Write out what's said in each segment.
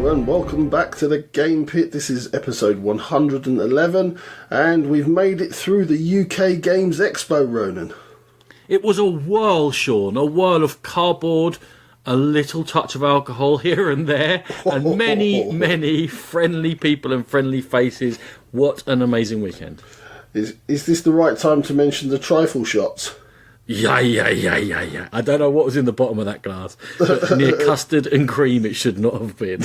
Hello and welcome back to the Game Pit. This is episode 111 and we've made it through the UK Games Expo, Ronan. It was a whirl, Sean, a whirl of cardboard, a little touch of alcohol here and there, and many friendly people and friendly faces. What an amazing weekend. Is this the right time to mention the trifle shots? Yeah. I don't know what was in the bottom of that glass, but near custard and cream it should not have been.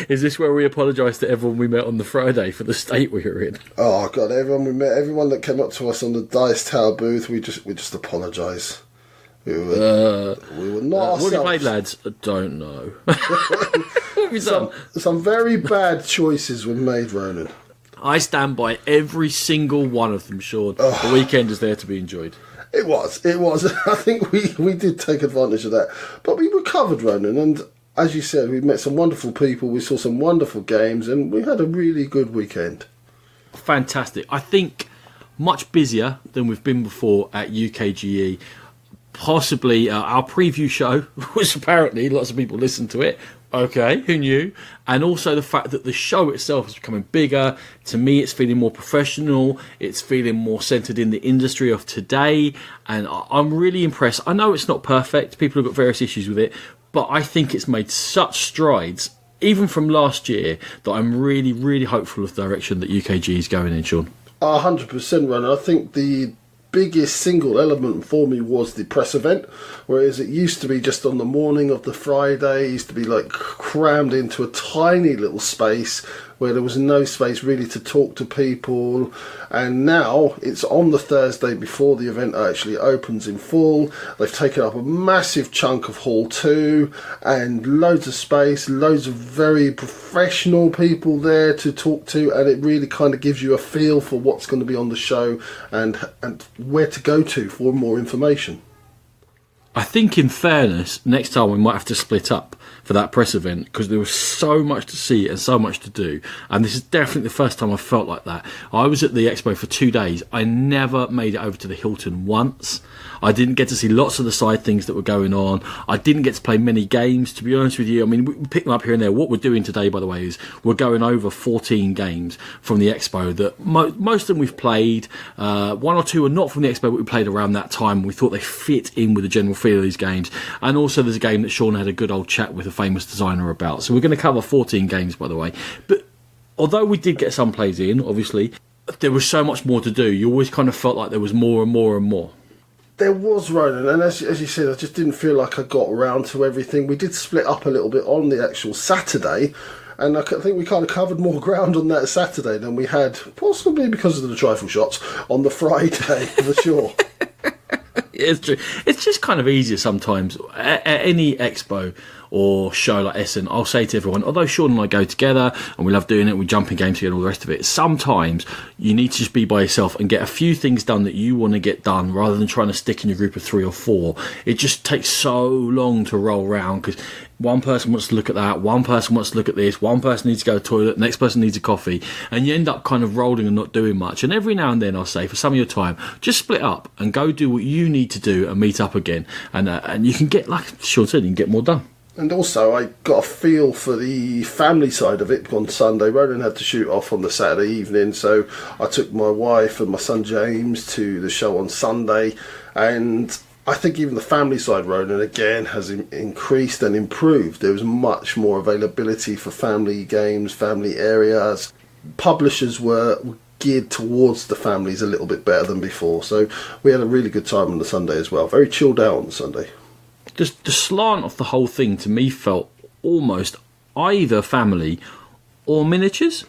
Is this where we apologise to everyone we met on the Friday for the state we were in? Oh God, everyone we met, everyone that came up to us on the Dice Tower booth, we just apologise. We were not ourselves. What have you played, lads? I don't know. What have you done? Some very bad choices were made, Ronan. I stand by every single one of them, Sean. The weekend is there to be enjoyed. It was. I think we did take advantage of that. But we recovered, Ronan, and as you said, we met some wonderful people, we saw some wonderful games, and we had a really good weekend. Fantastic. I think much busier than we've been before at UKGE. Possibly our preview show, which apparently lots of people listened to it. Okay, who knew? And also the fact that the show itself is becoming bigger. To me, it's feeling more professional. It's feeling more centred in the industry of today. And I'm really impressed. I know it's not perfect. People have got various issues with it. But I think it's made such strides, even from last year, that I'm really, really hopeful of the direction that UKGE is going in, Sean. 100%, Ronan. I think the biggest single element for me was the press event, whereas it used to be just on the morning of the Friday. It used to be like crammed into a tiny little space where there was no space really to talk to people, and now it's on the Thursday before the event actually opens in full. They've taken up a massive chunk of Hall 2 and loads of space, loads of very professional people there to talk to, and it really kind of gives you a feel for what's going to be on the show and where to go to for more information. I think, in fairness, next time we might have to split up for that press event because there was so much to see and so much to do. And this is definitely the first time I felt like that. I was at the Expo for 2 days. I never made it over to the Hilton once. I didn't get to see lots of the side things that were going on. I didn't get to play many games, to be honest with you. I mean, we pick them up here and there. What we're doing today, by the way, is we're going over 14 games from the Expo that most of them we've played. One or two are not from the Expo, but we played around that time. We thought they fit in with the general feel of these games. And also there's a game that Sean had a good old chat with a famous designer about. So we're going to cover 14 games, by the way. But although we did get some plays in, obviously, there was so much more to do. You always kind of felt like there was more and more and more. There was, Ronan, and as you said, I just didn't feel like I got around to everything. We did split up a little bit on the actual Saturday, and I think we kind of covered more ground on that Saturday than we had, possibly because of the trifle shots, on the Friday, for sure. It's true. It's just kind of easier sometimes. At any expo or show like Essen, I'll say to everyone, although Sean and I go together and we love doing it, we jump in games together and all the rest of it, sometimes you need to just be by yourself and get a few things done that you want to get done rather than trying to stick in your group of 3 or 4. It just takes so long to roll around because one person wants to look at that, one person wants to look at this, one person needs to go to the toilet, the next person needs a coffee, and you end up kind of rolling and not doing much. And every now and then, I'll say, for some of your time, just split up and go do what you need to do and meet up again. And you can get, like Sean said, you can get more done. And also, I got a feel for the family side of it on Sunday. Ronan had to shoot off on the Saturday evening, so I took my wife and my son James to the show on Sunday, and I think even the family side, Ronan, again, has increased and improved. There was much more availability for family games, family areas. Publishers were geared towards the families a little bit better than before, so we had a really good time on the Sunday as well. Very chilled out on the Sunday. The slant of the whole thing to me felt almost either family or miniatures.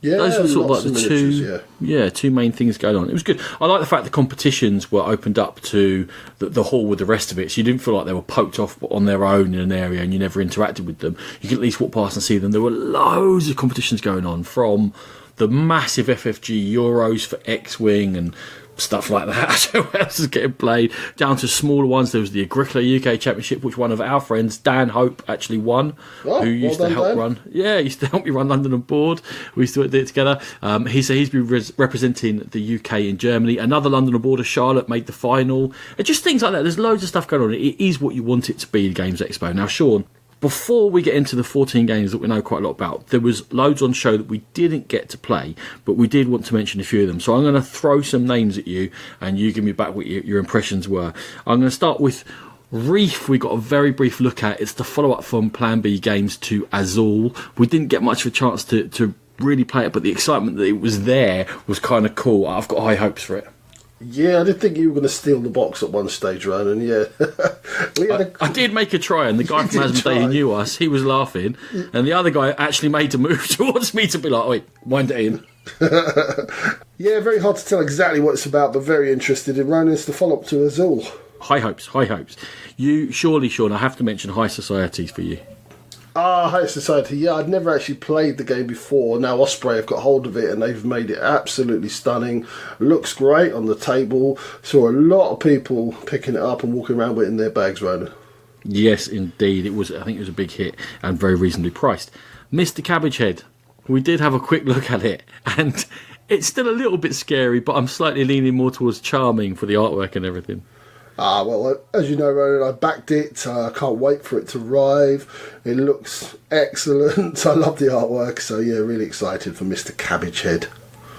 Yeah, those were sort of like the two main things going on. It was good. I like the fact the competitions were opened up to the hall with the rest of it, so you didn't feel like they were poked off on their own in an area and you never interacted with them. You could at least walk past and see them. There were loads of competitions going on, from the massive FFG Euros for X-Wing and stuff like that. So what else is getting played? Down to smaller ones. There was the Agricola UK Championship, which one of our friends, Dan Hope, actually won. Oh, who used to help run. Yeah, he used to help me run London and Board. We used to do it together. He's been representing the UK in Germany. Another London and Boarder, Charlotte, made the final. And just things like that. There's loads of stuff going on. It is what you want it to be, the Games Expo. Now, Sean, Before we get into the 14 games that we know quite a lot about, there was loads on show that we didn't get to play, but we did want to mention a few of them. So I'm going to throw some names at you, and you give me back what your impressions were. I'm going to start with Reef. We got a very brief look at. It's the follow-up from Plan B games to Azul. We didn't get much of a chance to really play it, but the excitement that it was there was kind of cool. I've got high hopes for it. Yeah, I did think you were going to steal the box at one stage, Ronan. Yeah, I did make a try, and the guy from Asmodee, he knew us. He was laughing, and the other guy actually made a move towards me to be like, "Wait, wind it in." Yeah, very hard to tell exactly what it's about, but very interested in Ronan. It's the follow-up to Azul. High hopes, high hopes. You surely, Sean, I have to mention High Society for you. High Society, yeah, I'd never actually played the game before. Now Osprey have got hold of it and they've made it absolutely stunning. Looks great on the table. Saw a lot of people picking it up and walking around with it in their bags, Ronan. Yes, indeed. I think it was a big hit and very reasonably priced. Mr. Cabbagehead, we did have a quick look at it, and it's still a little bit scary, but I'm slightly leaning more towards charming for the artwork and everything. Well, as you know, Ronan, I backed it. I can't wait for it to arrive. It looks excellent. I love the artwork. So, yeah, really excited for Mr. Cabbagehead.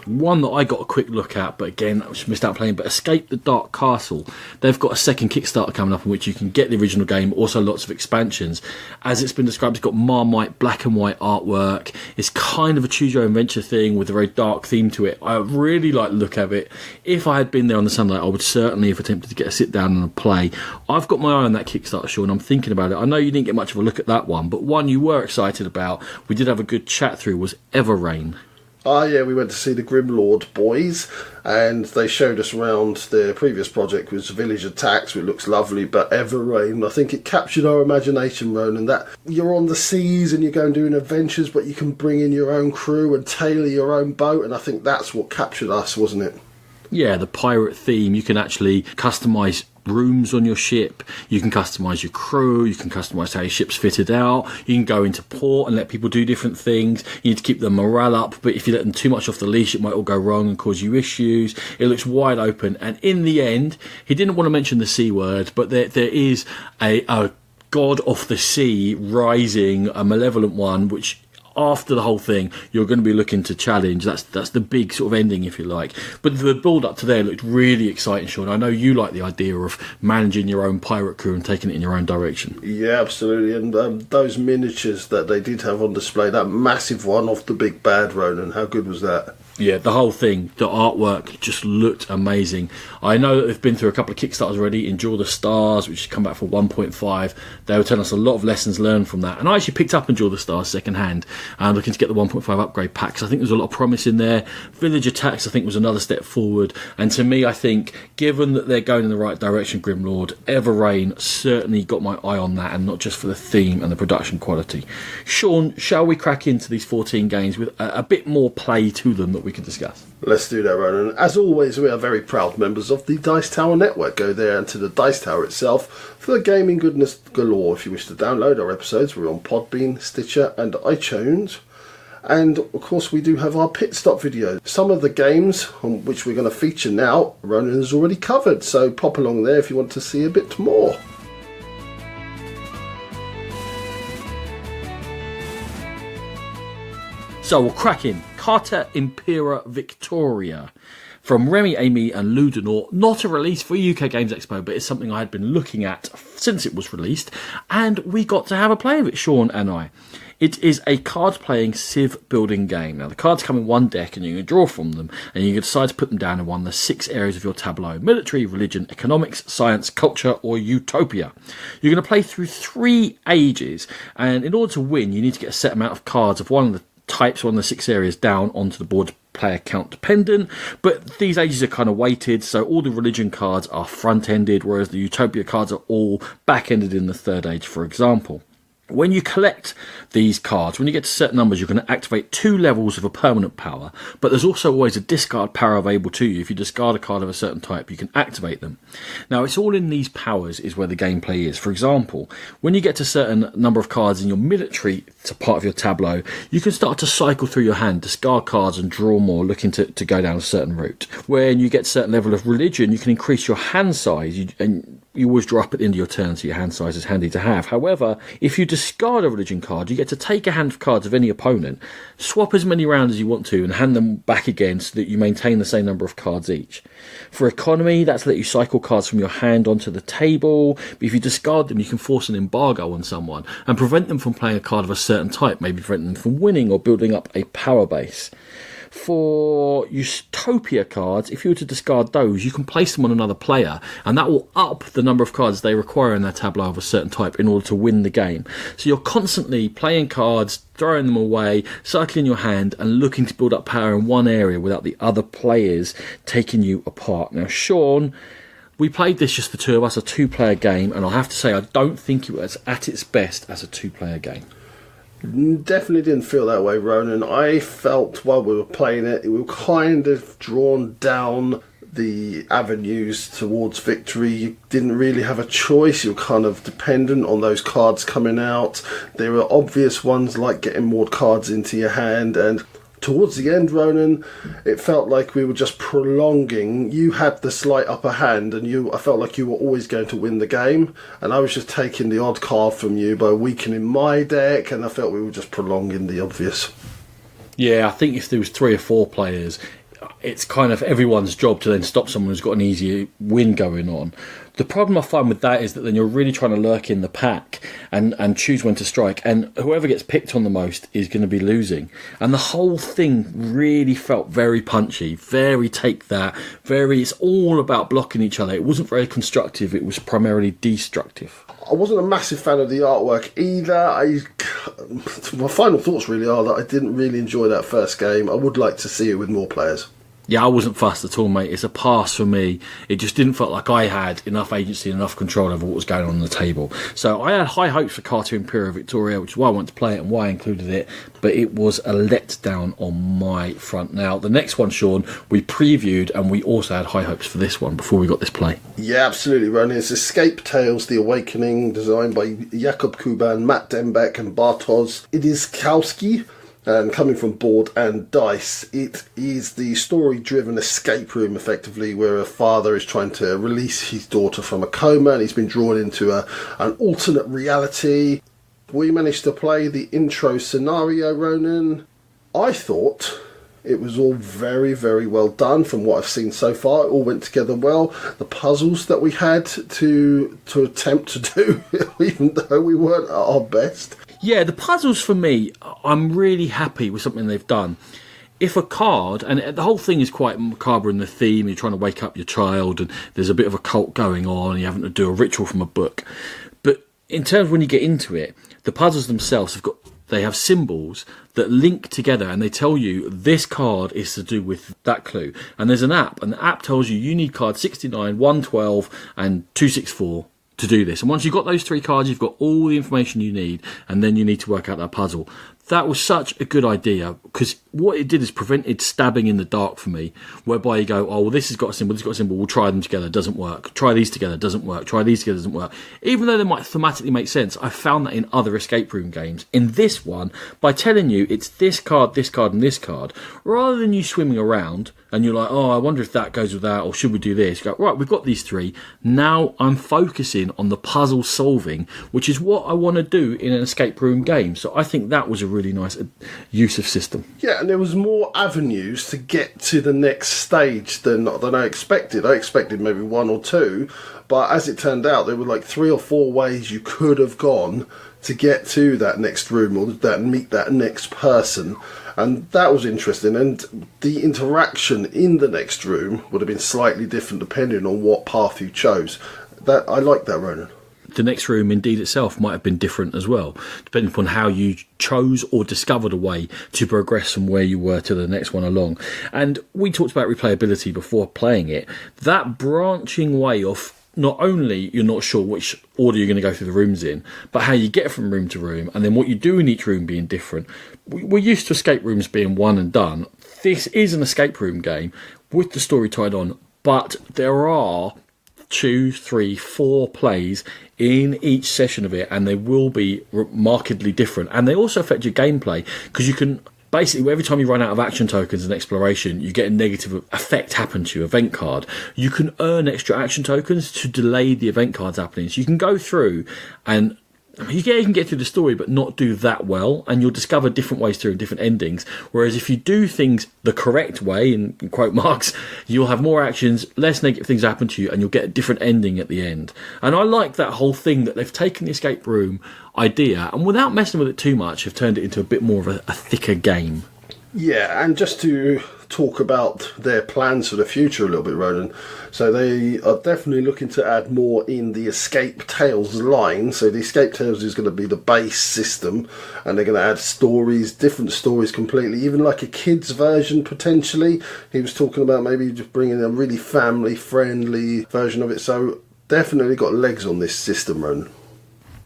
One that I got a quick look at, but again, I just missed out playing, but Escape the Dark Castle. They've got a second Kickstarter coming up in which you can get the original game, also lots of expansions. As it's been described, it's got Marmite black and white artwork. It's kind of a choose-your-own-venture thing with a very dark theme to it. I really like the look of it. If I had been there on the Sunday, I would certainly have attempted to get a sit-down and a play. I've got my eye on that Kickstarter, Sean. I'm thinking about it. I know you didn't get much of a look at that one, but one you were excited about, we did have a good chat through, was Everrain. Yeah, we went to see the Grimlord boys, and they showed us around their previous project, which was Village Attacks, which looks lovely, but Everrain, I think it captured our imagination, Ronan, that you're on the seas and you're going doing adventures, but you can bring in your own crew and tailor your own boat, and I think that's what captured us, wasn't it? Yeah, the pirate theme. You can actually customise rooms on your ship, you can customise your crew, you can customise how your ship's fitted out, you can go into port and let people do different things. You need to keep the morale up, but if you let them too much off the leash, it might all go wrong and cause you issues. It looks wide open, and in the end, he didn't want to mention the C word, but there is a god of the sea rising, a malevolent one, which after the whole thing you're going to be looking to challenge. That's the big sort of ending, if you like, but the build up to there looked really exciting, Sean. I know you like the idea of managing your own pirate crew and taking it in your own direction. Yeah, absolutely. And those miniatures that they did have on display, that massive one off the big bad Ronan, how good was that? Yeah, the whole thing, the artwork just looked amazing. I know that they've been through a couple of Kickstarters already. Endure the Stars, which has come back for 1.5. They were telling us a lot of lessons learned from that. And I actually picked up Endure the Stars second hand, and I'm looking to get the 1.5 upgrade packs. I think there's a lot of promise in there. Village Attacks, I think, was another step forward. And to me, I think, given that they're going in the right direction, Grimlord, Everrain certainly got my eye on that, and not just for the theme and the production quality. Sean, shall we crack into these 14 games with a bit more play to them that we can discuss? Let's do that, Ronan. As always, we are very proud members of the Dice Tower Network. Go there and to the Dice Tower itself for the gaming goodness galore. If you wish to download our episodes, we're on Podbean, Stitcher and iTunes. And of course, we do have our pit stop video. Some of the games on which we're going to feature now, Ronan has already covered, so pop along there if you want to see a bit more. So we'll crack in. Carta Pyrrha Victoria from Remy, Amy and Ludenor. Not a release for UK Games Expo, but it's something I had been looking at since it was released, and we got to have a play of it, Sean and I. It is a card-playing civ building game. Now, the cards come in one deck and you can draw from them, and you can decide to put them down in one of the 6 areas of your tableau: military, religion, economics, science, culture, or utopia. You're going to play through 3 ages, and in order to win, you need to get a set amount of cards of one of the types, one of the 6 areas down onto the board, player count dependent, but these ages are kind of weighted, so all the religion cards are front-ended, whereas the utopia cards are all back-ended in the 3rd age, for example. When you collect these cards, when you get to certain numbers, you're going to activate 2 levels of a permanent power, but there's also always a discard power available to you. If you discard a card of a certain type, you can activate them. Now, it's all in these powers is where the gameplay is. For example, when you get to a certain number of cards in your military part of your tableau, you can start to cycle through your hand, discard cards and draw more, looking to go down a certain route. When you get a certain level of religion, you can increase your hand size, and you always draw up at the end of your turn, so your hand size is handy to have. However, if you discard a religion card, you get to take a hand of cards of any opponent, swap as many rounds as you want to, and hand them back again so that you maintain the same number of cards each. For economy, that's let you cycle cards from your hand onto the table, but if you discard them, you can force an embargo on someone and prevent them from playing a card of a certain type, maybe prevent them from winning or building up a power base. For Utopia cards, if you were to discard those, you can place them on another player, and that will up the number of cards they require in their tableau of a certain type in order to win the game. So you're constantly playing cards, throwing them away, cycling your hand, and looking to build up power in one area without the other players taking you apart. Now, Sean, we played this just the two of us, a two-player game, and I'll have to say I don't think it was at its best as a two-player game. Definitely didn't feel that way, Ronan. I felt while we were playing it, we were kind of drawn down the avenues towards victory. You didn't really have a choice. You were kind of dependent on those cards coming out. There were obvious ones like getting more cards into your hand, and towards the end, Ronan, it felt like we were just prolonging. You had the slight upper hand, and I felt like you were always going to win the game, and I was just taking the odd card from you by weakening my deck, and I felt we were just prolonging the obvious. Yeah, I think if there was 3 or 4 players, it's kind of everyone's job to then stop someone who's got an easy win going on. The problem I find with that is that then you're really trying to lurk in the pack and choose when to strike, and whoever gets picked on the most is going to be losing. And the whole thing really felt very punchy, very take that, it's all about blocking each other. It wasn't very constructive, it was primarily destructive. I wasn't a massive fan of the artwork either. My final thoughts really are that I didn't really enjoy that first game. I would like to see it with more players. Yeah, I wasn't fussed at all, mate. It's a pass for me. It just didn't feel like I had enough agency and enough control over what was going on the table. So I had high hopes for cartoon Pyrrha Victoria, which is why I wanted to play it and why I included it, but it was a letdown on my front. Now, the next one, Sean, we previewed, and we also had high hopes for this one before we got this play. Yeah, absolutely, Ronan. It's Escape Tales, The Awakening, designed by Jakub Kuban, Matt Dembeck and Bartosz Idiskowski. And coming from Board and Dice, it is the story-driven escape room, effectively, where a father is trying to release his daughter from a coma, and he's been drawn into an alternate reality. We managed to play the intro scenario, Ronan. I thought it was all very, very well done from what I've seen so far. It all went together well. The puzzles that we had to attempt to do, even though we weren't at our best. Yeah, the puzzles for me, I'm really happy with something they've done. If a card, and the whole thing is quite macabre in the theme, you're trying to wake up your child and there's a bit of a cult going on and you're having to do a ritual from a book. But in terms of when you get into it, the puzzles themselves they have symbols that link together and they tell you this card is to do with that clue. And there's an app, and the app tells you need card 69, 112 and 264 to do this. And once you've got those 3 cards, you've got all the information you need, and then you need to work out that puzzle. That was such a good idea, because what it did is prevented stabbing in the dark for me, whereby you go, oh, well, this has got a symbol, this has got a symbol, we'll try them together, doesn't work. Try these together, doesn't work. Try these together, doesn't work. Even though they might thematically make sense, I found that in other escape room games. In this one, by telling you it's this card, and this card, rather than you swimming around and you're like, oh, I wonder if that goes with that, or should we do this? You go, right, we've got these 3. Now I'm focusing on the puzzle solving, which is what I want to do in an escape room game. So I think that was a really nice use of system. Yeah, and there was more avenues to get to the next stage than I expected. I expected maybe 1 or 2, but as it turned out, there were like 3 or 4 ways you could have gone to get to that next room or meet that next person. And that was interesting, and the interaction in the next room would have been slightly different depending on what path you chose. I like that, Ronan. The next room, indeed, itself might have been different as well, depending upon how you chose or discovered a way to progress from where you were to the next one along. And we talked about replayability before playing it. That branching way of not only you're not sure which order you're going to go through the rooms in, but how you get from room to room, and then what you do in each room being different. We're used to escape rooms being one and done. This is an escape room game with the story tied on, but there are 2, 3, 4 plays in each session of it, and they will be markedly different, and they also affect your gameplay, because you can basically every time you run out of action tokens in exploration, you get a negative effect happen to your event card. You can earn extra action tokens to delay the event cards happening. So you can go through and you can get through the story but not do that well, and you'll discover different ways through and different endings. Whereas if you do things the correct way, in quote marks, you'll have more actions, less negative things happen to you, and you'll get a different ending at the end. And I like that whole thing that they've taken the escape room idea and without messing with it too much have turned it into a bit more of a thicker game. Yeah, and just to talk about their plans for the future a little bit, Ronan. So they are definitely looking to add more in the Escape Tales line. So the Escape Tales is going to be the base system, and they're going to add stories, different stories completely, even like a kids version potentially. He was talking about maybe just bringing a really family-friendly version of it. So definitely got legs on this system, Ronan.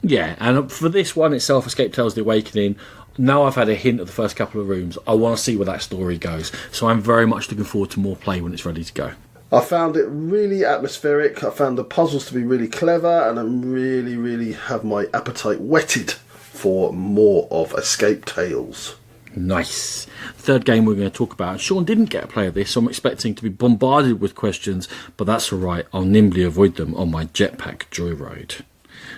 Yeah, and for this one itself, Escape Tales The Awakening, now I've had a hint of the first couple of rooms, I want to see where that story goes. So I'm very much looking forward to more play when it's ready to go. I found it really atmospheric. I found the puzzles to be really clever, and I'm really have my appetite whetted for more of Escape Tales. Nice. Third game we're going to talk about. Sean didn't get a play of this, so I'm expecting to be bombarded with questions, but that's alright. I'll nimbly avoid them on my Jetpack Joyride.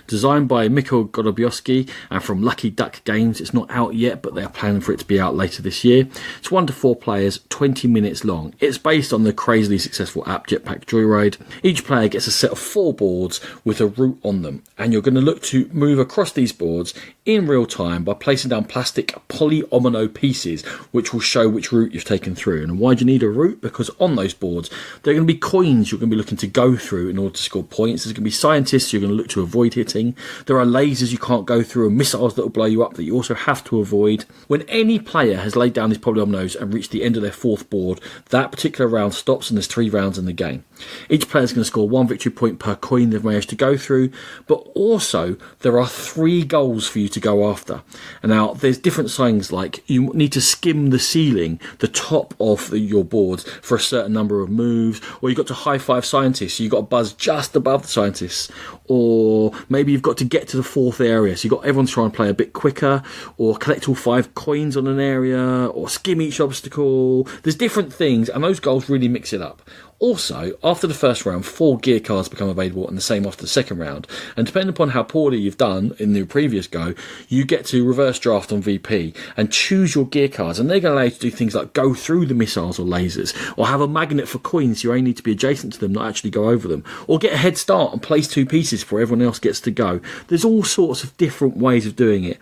Designed by Mikhail Godobioski and from Lucky Duck Games. It's not out yet, but they're planning for it to be out later this year. It's 1 to 4 players, 20 minutes long. It's based on the crazily successful app Jetpack Joyride. Each player gets a set of 4 boards with a route on them, and you're going to look to move across these boards in real time by placing down plastic polyomino pieces, which will show which route you've taken through. And why do you need a route? Because on those boards, there are going to be coins you're going to be looking to go through in order to score points. There's going to be scientists you're going to look to avoid hitting. There are lasers you can't go through and missiles that will blow you up that you also have to avoid. When any player has laid down these polyominoes and reached the end of their 4th board, that particular round stops, and there's 3 rounds in the game. Each player is going to score 1 victory point per coin they've managed to go through, but also there are 3 goals for you to go after. And now there's different things, like you need to skim the ceiling, the top of your boards for a certain number of moves, or you've got to high five scientists, so you've got to buzz just above the scientists, or maybe you've got to get to the 4th area, so you've got everyone to try and play a bit quicker, or collect all 5 coins on an area, or skim each obstacle. There's different things, and those goals really mix it up. Also, after the first round, 4 gear cards become available, and the same after the second round. And depending upon how poorly you've done in the previous go, you get to reverse draft on VP and choose your gear cards. And they're going to allow you to do things like go through the missiles or lasers, or have a magnet for coins so you only need to be adjacent to them, not actually go over them, or get a head start and place 2 pieces before everyone else gets to go. There's all sorts of different ways of doing it.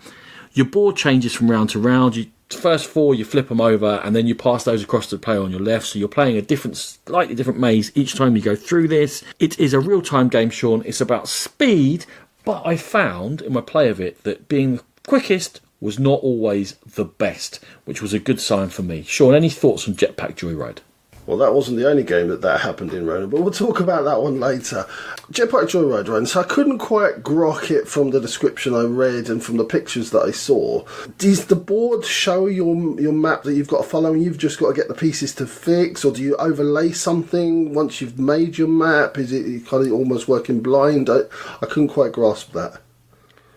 Your board changes from round to round. First 4 you flip them over, and then you pass those across to the player on your left, so you're playing a slightly different maze each time you go through this. It is a real-time game, Sean. It's about speed, but I found in my play of it that being the quickest was not always the best, which was a good sign for me. Sean, any thoughts on Jetpack Joyride? Well, that wasn't the only game that happened in, Ronan, but we'll talk about that one later. Jetpack Joyride, Ronan, so I couldn't quite grok it from the description I read and from the pictures that I saw. Does the board show your map that you've got to follow and you've just got to get the pieces to fix, or do you overlay something once you've made your map? Is it kind of almost working blind? I couldn't quite grasp that.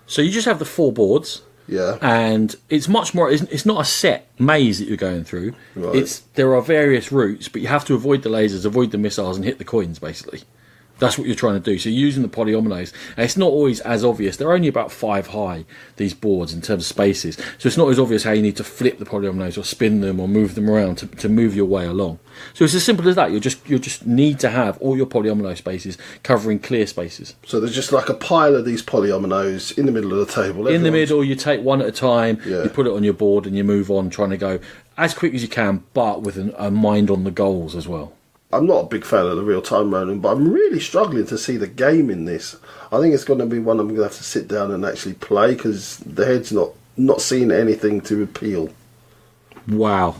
So you just have the 4 boards. Yeah. And it's much more, it's not a set maze that you're going through. Right. There are various routes, but you have to avoid the lasers, avoid the missiles, and hit the coins, basically. That's what you're trying to do. So you're using the polyominoes. And it's not always as obvious. They're only about 5 high, these boards, in terms of spaces. So it's not as obvious how you need to flip the polyominoes or spin them or move them around to move your way along. So it's as simple as that. You just need to have all your polyomino spaces covering clear spaces. So there's just like a pile of these polyominoes in the middle of the table. In the middle, you take one at a time, yeah. You put it on your board and you move on, trying to go as quick as you can, but with a mind on the goals as well. I'm not a big fan of the real-time Ronin, but I'm really struggling to see the game in this. I think it's going to be one I'm going to have to sit down and actually play, because the head's not seeing anything to appeal. Wow.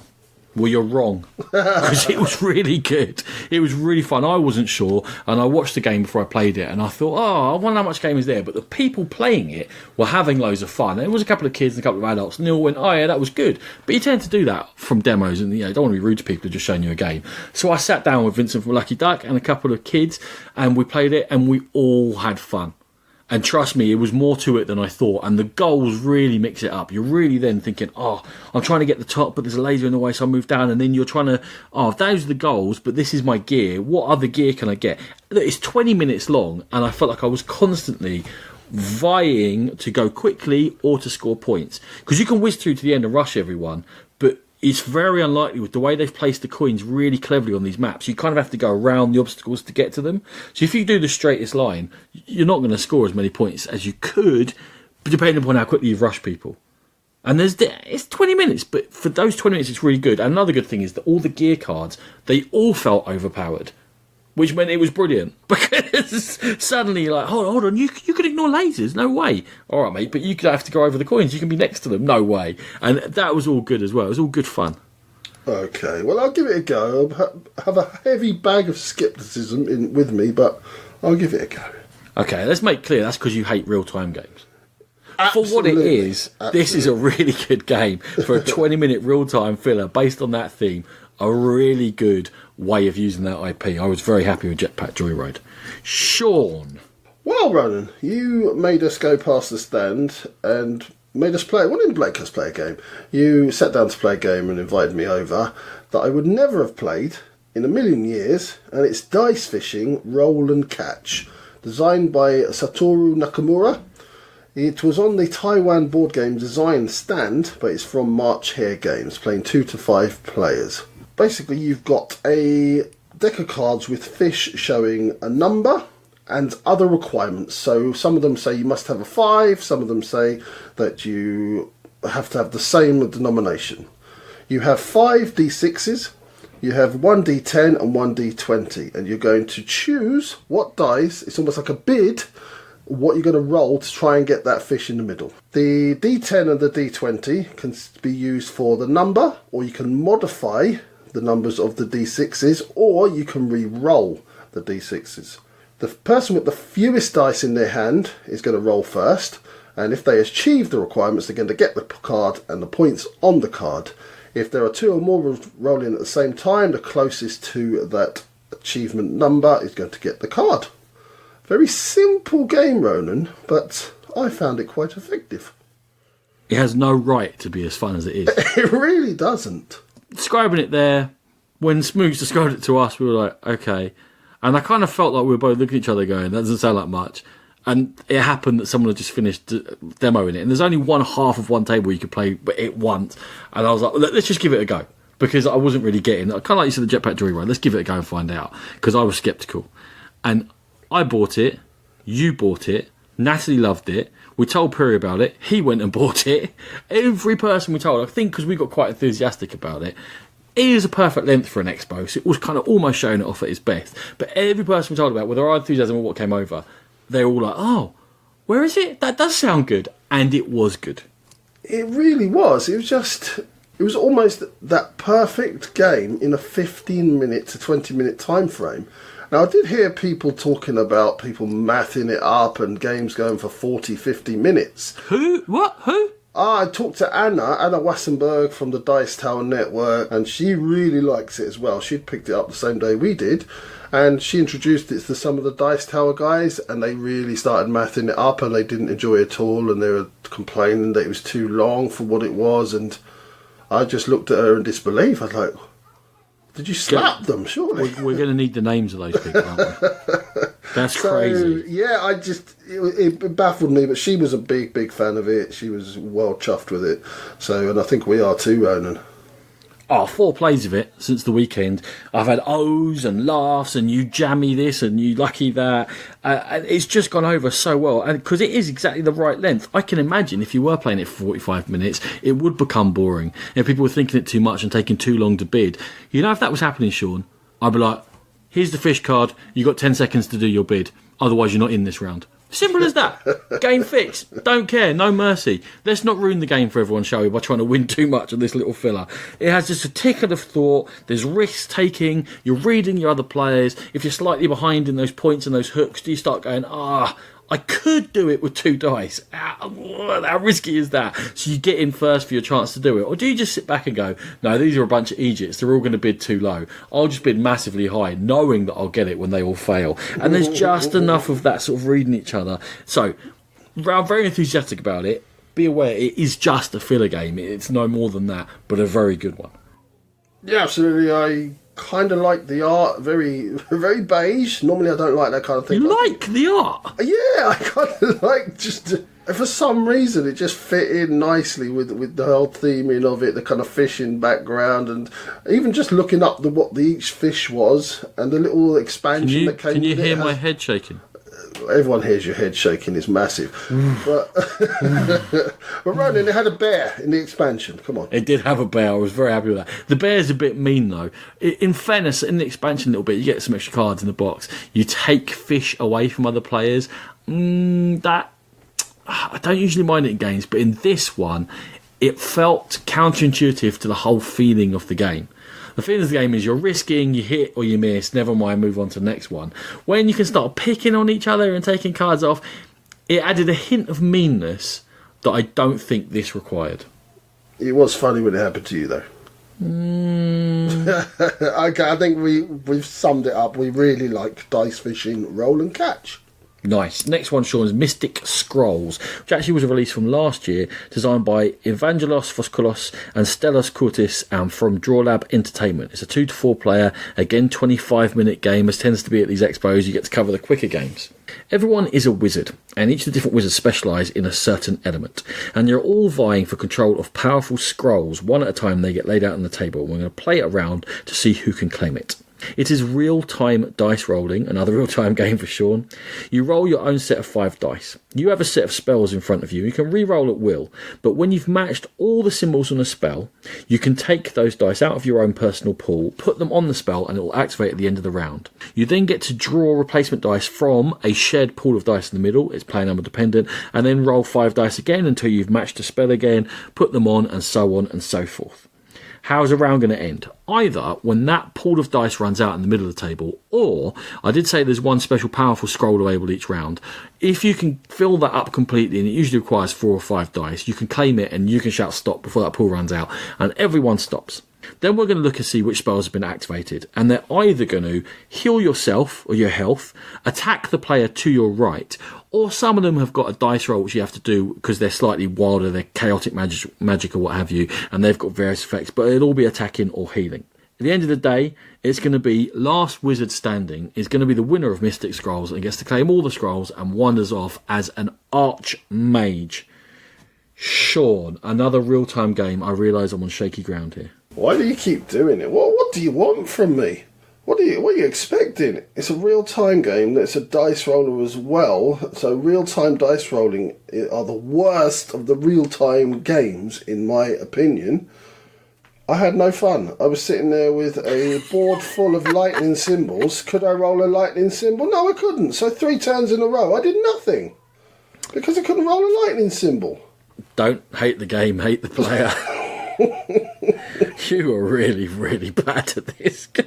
Well, you're wrong, because it was really good. It was really fun. I wasn't sure, and I watched the game before I played it, and I thought, I wonder how much game is there. But the people playing it were having loads of fun. And there was a couple of kids and a couple of adults, and they all went, yeah, that was good. But you tend to do that from demos, and you don't want to be rude to people who are just showing you a game. So I sat down with Vincent from Lucky Duck and a couple of kids, and we played it, and we all had fun. And trust me, it was more to it than I thought. And the goals really mix it up. You're really then thinking, oh, I'm trying to get the top, but there's a laser in the way, so I move down. And then you're trying to, oh, those are the goals, but this is my gear. What other gear can I get? It's 20 minutes long, and I felt like I was constantly vying to go quickly or to score points. Because you can whiz through to the end and rush everyone, but it's very unlikely with the way they've placed the coins really cleverly on these maps. You kind of have to go around the obstacles to get to them. So if you do the straightest line, you're not going to score as many points as you could, depending upon how quickly you've rushed people. And it's 20 minutes, but for those 20 minutes, it's really good. And another good thing is that all the gear cards, they all felt overpowered, which meant it was brilliant. Because suddenly you're like, hold on, you could ignore lasers? No way. All right, mate, but you could have to go over the coins. You can be next to them. No way. And that was all good as well. It was all good fun. Okay, well, I'll give it a go. I have a heavy bag of scepticism with me, but I'll give it a go. Okay, let's make clear that's because you hate real-time games. Absolutely. For what it is, This is a really good game for a 20-minute real-time filler based on that theme. A really good way of using that IP. I was very happy with Jetpack Joyride. Sean. Well, Ronan, you made us go past the stand and made us play. Well, didn't make us play a game. You sat down to play a game and invited me over that I would never have played in a million years, and it's Dice Fishing Roll and Catch, designed by Satoru Nakamura. It was on the Taiwan board game design stand, but it's from March Hare Games, playing 2 to 5 players. Basically, you've got a deck of cards with fish showing a number and other requirements. So some of them say you must have a 5, some of them say that you have to have the same denomination. You have 5 D6s, you have 1 D10 and 1 D20, and you're going to choose what dice, it's almost like a bid, what you're going to roll to try and get that fish in the middle. The D10 and the D20 can be used for the number, or you can modify the numbers of the D6s, or you can re-roll the D6s. The person with the fewest dice in their hand is going to roll first, and if they achieve the requirements, they're going to get the card and the points on the card. If there are 2 or more rolling at the same time, the closest to that achievement number is going to get the card. Very simple game, Ronan, but I found it quite effective. It has no right to be as fun as it is. It really doesn't. Describing it there, when Smoogs described it to us, we were like, okay. And I kind of felt like we were both looking at each other going, that doesn't sound like much. And it happened that someone had just finished demoing it. And there's only one half of one table you could play it once. And I was like, let's just give it a go. Because I wasn't really getting, kind of like you said, the Jetpack Joyride, let's give it a go and find out. Because I was sceptical. And I bought it, you bought it, Natalie loved it, we told Pyrrha about it, he went and bought it. Every person we told, I think because we got quite enthusiastic about it, it is a perfect length for an expo, so it was kind of almost showing it off at its best. But every person we told about, with our enthusiasm or what came over, they were all like, oh, where is it? That does sound good. And it was good. It really was. It was almost that perfect game in a 15-minute to 20-minute time frame. Now, I did hear people talking about people mathing it up and games going for 40, 50 minutes. Who? What? Who? I talked to Anna Wassenberg from the Dice Tower Network, and she really likes it as well. She'd picked it up the same day we did, and she introduced it to some of the Dice Tower guys, and they really started mathing it up, and they didn't enjoy it at all, and they were complaining that it was too long for what it was, and I just looked at her in disbelief. I was like, did you slap them, surely? We're going to need the names of those people, aren't we? That's crazy. Yeah, it baffled me, but she was a big fan of it. She was well chuffed with it. So, and I think we are too, Ronan. 4 plays of it since the weekend. I've had O's and laughs and you jammy this and you lucky that. And it's just gone over so well. And because it is exactly the right length. I can imagine if you were playing it for 45 minutes, it would become boring. If people were thinking it too much and taking too long to bid. You know, if that was happening, Sean, I'd be like, here's the fish card. You got 10 seconds to do your bid. Otherwise, you're not in this round. Simple as that. Game fixed. Don't care. No mercy. Let's not ruin the game for everyone, shall we, by trying to win too much of this little filler. It has just a ticket of thought. There's risk taking. You're reading your other players. If you're slightly behind in those points and those hooks, do you start going, I could do it with 2 dice. How risky is that? So you get in first for your chance to do it. Or do you just sit back and go, no, these are a bunch of idiots. They're all going to bid too low. I'll just bid massively high, knowing that I'll get it when they all fail. And there's just enough of that sort of reading each other. So I'm very enthusiastic about it. Be aware, it is just a filler game. It's no more than that, but a very good one. Yeah, absolutely. I kind of like the art, very very beige. Normally I don't like that kind of thing. You like the art? Yeah, I kind of like just... For some reason, it just fit in nicely with the whole theming of it, the kind of fishing background, and even just looking up what each fish was, and the little expansion that came with it. Can you hear my head shaking? Everyone hears your head shaking, it's massive. but Ronan, it had a bear in the expansion, come on. It did have a bear, I was very happy with that. The bear's a bit mean though. In fairness, in the expansion a little bit, you get some extra cards in the box. You take fish away from other players. That I don't usually mind it in games, but in this one, it felt counterintuitive to the whole feeling of the game. The feeling of the game is you're risking, you hit or you miss, never mind, move on to the next one. When you can start picking on each other and taking cards off, it added a hint of meanness that I don't think this required. It was funny when it happened to you, though. Okay, I think we've summed it up. We really like dice fishing, roll and catch. Nice. Next one, Sean, is Mystic Scrolls, which actually was a release from last year, designed by Evangelos Voskoulos and Stellas Kurtis, and from Drawlab Entertainment. It's a 2 to 4 player, again 25-minute game, as tends to be at these expos. You get to cover the quicker games. Everyone is a wizard, and each of the different wizards specialise in a certain element, and you're all vying for control of powerful scrolls. One at a time, they get laid out on the table. We're going to play it around to see who can claim it. It is real-time dice rolling, another real-time game for Sean. You roll your own set of 5 dice. You have a set of spells in front of you. You can re-roll at will, but when you've matched all the symbols on a spell, you can take those dice out of your own personal pool, put them on the spell, and it will activate at the end of the round. You then get to draw replacement dice from a shared pool of dice in the middle. It's player number dependent, and then roll 5 dice again until you've matched a spell again, put them on, and so on and so forth. How's a round going to end? Either when that pool of dice runs out in the middle of the table, or, I did say there's one special powerful scroll available each round. If you can fill that up completely, and it usually requires 4 or 5 dice, you can claim it and you can shout stop before that pool runs out, and everyone stops. Then we're going to look and see which spells have been activated, and they're either going to heal yourself or your health, attack the player to your right, or some of them have got a dice roll which you have to do because they're slightly wilder, they're chaotic magic or what have you, and they've got various effects, but it'll all be attacking or healing. At the end of the day, it's going to be last wizard standing is going to be the winner of Mystic Scrolls and gets to claim all the scrolls and wanders off as an archmage. Sean, another real-time game. I realise I'm on shaky ground here. Why do you keep doing it? What do you want from me? What are you expecting? It's a real-time game that's a dice roller as well. So real-time dice rolling are the worst of the real-time games, in my opinion. I had no fun. I was sitting there with a board full of lightning symbols. Could I roll a lightning symbol? No, I couldn't. So 3 turns in a row, I did nothing. Because I couldn't roll a lightning symbol. Don't hate the game, hate the player. You are really, really bad at this game.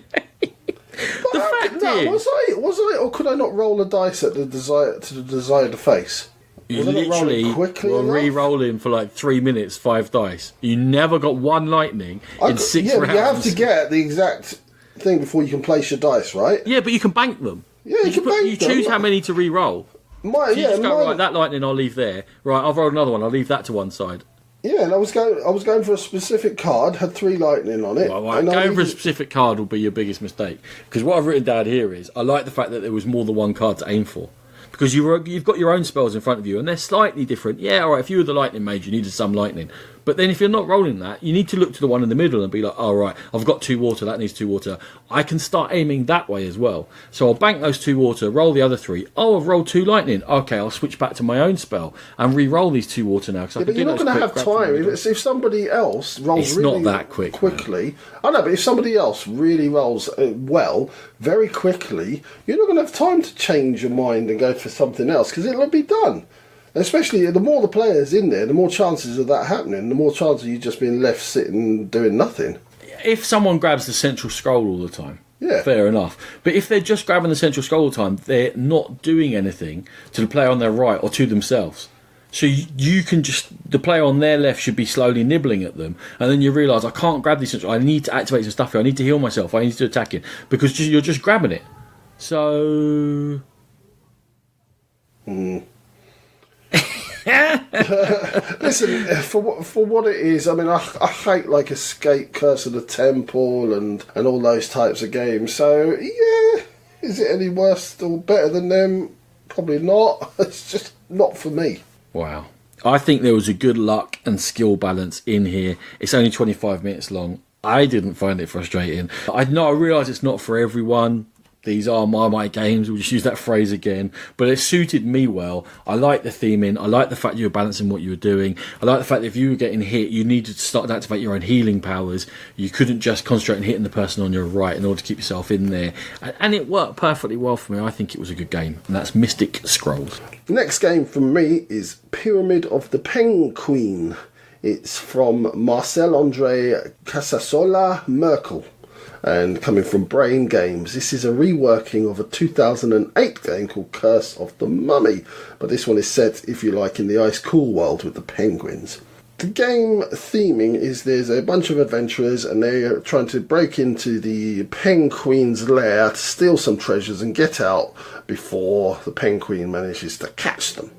Was I, or could I not roll a dice at the desired face? You literally were re-rolling for like 3 minutes, 5 dice. You never got one lightning in 6 rounds. Yeah, you have to get the exact thing before you can place your dice, right? Yeah, but you can bank them. Yeah, you can bank them. You choose how many to re-roll. Right, that lightning I'll leave there. Right, I've rolled another one, I'll leave that to one side. Yeah, and I was going for a specific card, had 3 lightning on it. Right. Going for a specific card will be your biggest mistake. Because what I've written down here is, I like the fact that there was more than one card to aim for. Because you've got your own spells in front of you, and they're slightly different. Yeah, alright, if you were the lightning mage, you needed some lightning. But then if you're not rolling that, you need to look to the one in the middle and be like, oh, right, I've got 2 water, that needs 2 water. I can start aiming that way as well. So I'll bank those 2 water, roll the other 3. Oh, I've rolled 2 lightning. Okay, I'll switch back to my own spell and re-roll these 2 water now. But you're not going to have time. If somebody else rolls it's really not that quickly. I know, but if somebody else really rolls well, very quickly, you're not going to have time to change your mind and go for something else because it'll be done. Especially the more the players in there, the more chances of that happening, the more chances of you just being left sitting doing nothing. If someone grabs the central scroll all the time, Yeah. Fair enough. But if they're just grabbing the central scroll all the time, they're not doing anything to the player on their right or to themselves. So you can just... The player on their left should be slowly nibbling at them, and then you realise, I can't grab these central... I need to activate some stuff here. I need to heal myself. I need to attack it. Because you're just grabbing it. So... Listen, for what it is, I mean, I hate like Escape, Curse of the Temple, and all those types of games. So yeah, is it any worse or better than them? Probably not. It's just not for me. Wow. I think there was a good luck and skill balance in here. It's only 25 minutes long. I didn't find it frustrating. I realise it's not for everyone. These are my games. We'll just use that phrase again. But it suited me well. I like the theming. I like the fact you were balancing what you were doing. I like the fact that if you were getting hit, you needed to start to activate your own healing powers. You couldn't just concentrate on hitting the person on your right in order to keep yourself in there. And it worked perfectly well for me. I think it was a good game. And that's Mystic Scrolls. The next game from me is Pyramid of the Penguin. It's from Marcel-André Casasola Merkel. And coming from Brain Games. This is a reworking of a 2008 game called Curse of the Mummy, but this one is set, if you like, in the ice cool world with the penguins. The game theming is there's a bunch of adventurers and they're trying to break into the penguin's lair to steal some treasures and get out before the penguin manages to catch them.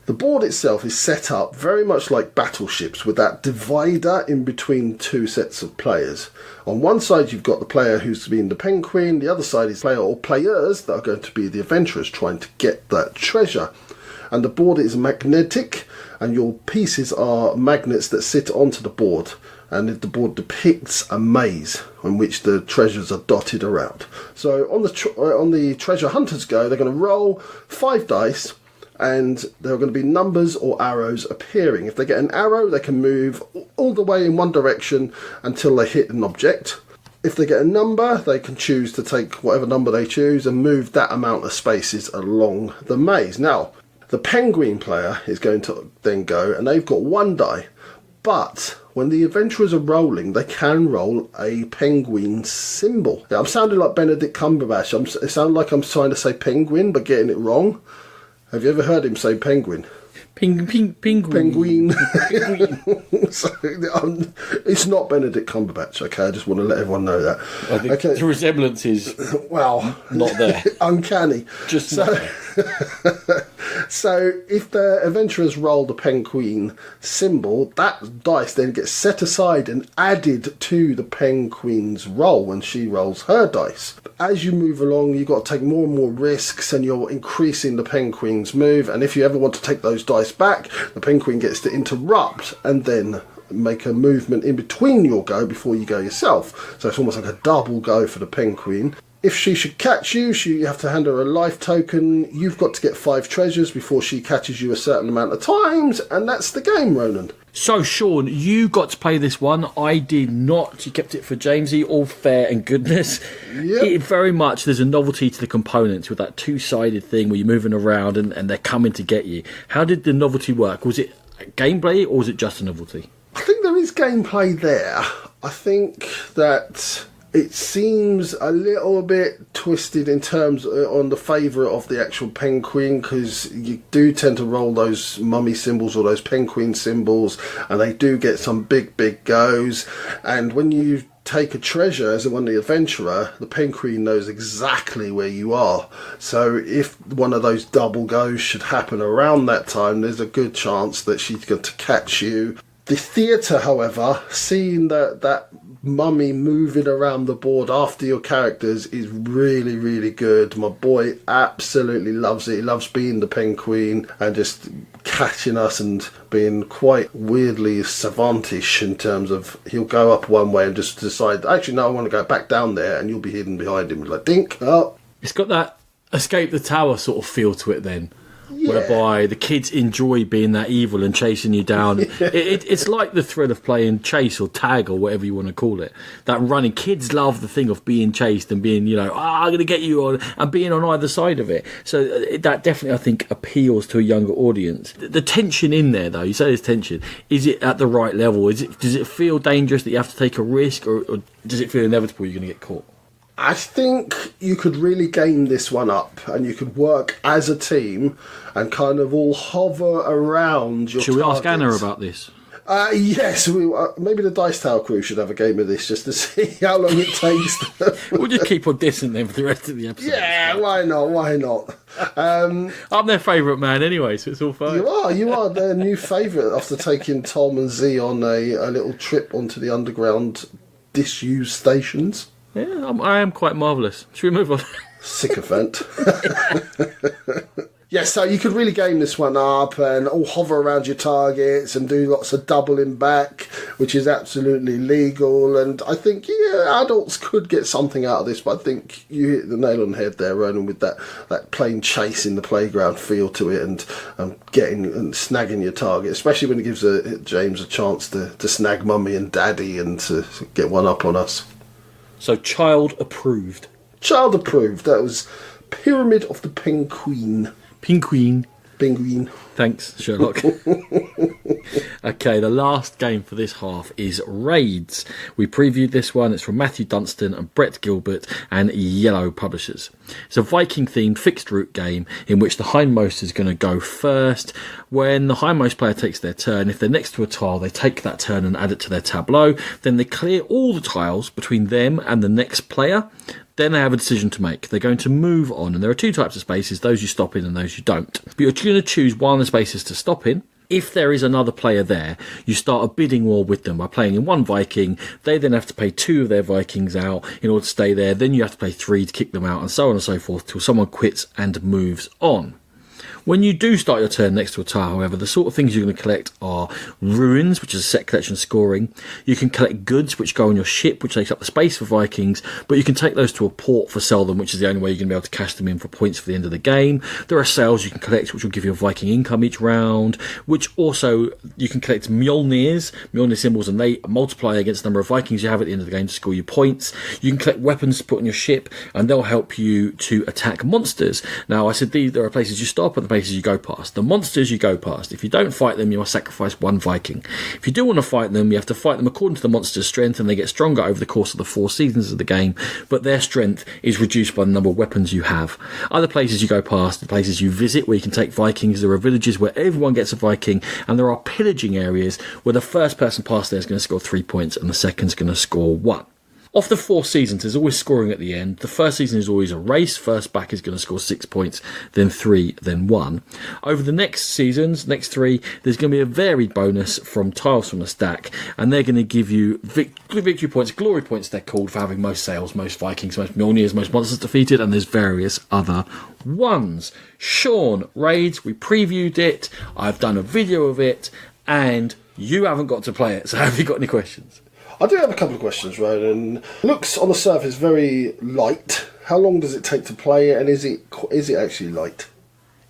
The board itself is set up very much like battleships, with that divider in between two sets of players. On one side you've got the player who's been the penguin, the other side is player or players that are going to be the adventurers trying to get that treasure. And the board is magnetic, and your pieces are magnets that sit onto the board, and the board depicts a maze in which the treasures are dotted around. So on the treasure hunters go, they're going to roll 5 dice, and there are going to be numbers or arrows appearing. If they get an arrow, they can move all the way in one direction until they hit an object. If they get a number, they can choose to take whatever number they choose and move that amount of spaces along the maze. Now, the penguin player is going to then go, and they've got 1 die, but when the adventurers are rolling, they can roll a penguin symbol. Yeah, I'm sounding like Benedict Cumberbatch. It sounds like I'm trying to say penguin, but getting it wrong. Have you ever heard him say penguin? Penguin. So, it's not Benedict Cumberbatch, okay? I just want to let everyone know that. I think the resemblance is not there. Uncanny. Just So if the adventurers roll the penguin symbol, that dice then gets set aside and added to the penguin's roll when she rolls her dice. As you move along, you've got to take more and more risks, and you're increasing the penguin's move, and if you ever want to take those dice back, the penguin gets to interrupt and then make a movement in between your go before you go yourself. So it's almost like a double go for the penguin. If she should catch you, you have to hand her a life token. You've got to get 5 treasures before she catches you a certain amount of times, and that's the game, Ronan. So, Sean, you got to play this one. I did not. You kept it for Jamesy, all fair and goodness. Yep. It very much, there's a novelty to the components with that two-sided thing where you're moving around and they're coming to get you. How did the novelty work? Was it gameplay or was it just a novelty? I think there is gameplay there. I think that it seems a little bit twisted in terms on the favour of the actual penguin, because you do tend to roll those mummy symbols or those penguin symbols, and they do get some big goes. And when you take a treasure as one of the adventurer, the penguin knows exactly where you are. So if one of those double goes should happen around that time, there's a good chance that she's going to catch you. The theatre, however, seeing that mummy moving around the board after your characters is really good. My boy absolutely loves it. He loves being the penguin and just catching us and being quite weirdly savantish in terms of he'll go up one way and just decide, actually no, I want to go back down there, and you'll be hidden behind him. Like, dink, oh. It's got that escape the tower sort of feel to it then. Yeah. Whereby the kids enjoy being that evil and chasing you down. It's like the thrill of playing chase or tag or whatever you want to call it. That running. Kids love the thing of being chased and being, I'm going to get you on, and being on either side of it. So that definitely, I think, appeals to a younger audience. The tension in there, though, you say there's tension. Is it at the right level? Does it feel dangerous that you have to take a risk, or does it feel inevitable you're going to get caught? I think you could really game this one up, and you could work as a team and kind of all hover around your Should we targets. ask Anna about this? Yes, maybe the Dice Tower crew should have a game of this just to see how long it takes. We'll just keep on dissing them for the rest of the episode. Yeah, why not? Why not? I'm their favourite man anyway, so it's all fine. You are their new favourite after taking Tom and Z on a little trip onto the underground disused stations. Yeah, I am quite marvellous. Should we move on? Sycophant. Yeah, so you could really game this one up and all hover around your targets and do lots of doubling back, which is absolutely legal. And I think, adults could get something out of this, but I think you hit the nail on the head there, Ronan, with that plain chase in the playground feel to it and getting and snagging your target, especially when it gives James a chance to snag mummy and daddy and to get one up on us. So, child approved. Child approved. That was Pyramid of the Penguin. Penguin. Penguin. Thanks, Sherlock. Okay, the last game for this half is Raids. We previewed this one. It's from Matthew Dunstan and Brett Gilbert and Yellow Publishers. It's a Viking-themed fixed route game in which the hindmost is going to go first. When the hindmost player takes their turn, if they're next to a tile, they take that turn and add it to their tableau. Then they clear all the tiles between them and the next player. Then they have a decision to make. They're going to move on, and there are two types of spaces, those you stop in and those you don't. But you're going to choose one of the spaces to stop in. If there is another player there, you start a bidding war with them by playing in one Viking. They then have to pay 2 of their Vikings out in order to stay there. Then you have to pay 3 to kick them out, and so on and so forth, till someone quits and moves on. When you do start your turn next to a tile, however, the sort of things you're going to collect are ruins, which is a set collection scoring. You can collect goods, which go on your ship, which takes up the space for Vikings, but you can take those to a port for sell them, which is the only way you're going to be able to cash them in for points for the end of the game. There are sales you can collect, which will give you a Viking income each round, which also you can collect Mjolnir symbols, and they multiply against the number of Vikings you have at the end of the game to score you points. You can collect weapons to put on your ship, and they'll help you to attack monsters. Now, I said there are places you stop and the places you go past. The monsters you go past. If you don't fight them, you must sacrifice 1 Viking. If you do want to fight them, you have to fight them according to the monster's strength, and they get stronger over the course of the 4 seasons of the game, but their strength is reduced by the number of weapons you have. Other places you go past, the places you visit where you can take Vikings. There are villages where everyone gets a Viking, and there are pillaging areas where the first person past there is going to score 3 points and the second's going to score 1. Of the 4 seasons, there's always scoring at the end. The first season is always a race. First back is going to score 6 points, then 3, then 1. Over the next seasons, next 3, there's going to be a varied bonus from tiles from the stack, and they're going to give you victory points, glory points they're called, for having most sales, most Vikings, most Mjolnirs, most monsters defeated, and there's various other ones. Sean, Raids, we previewed it. I've done a video of it, and you haven't got to play it, so have you got any questions? I do have a couple of questions, Ronan. Looks on the surface very light. How long does it take to play it, and is it actually light?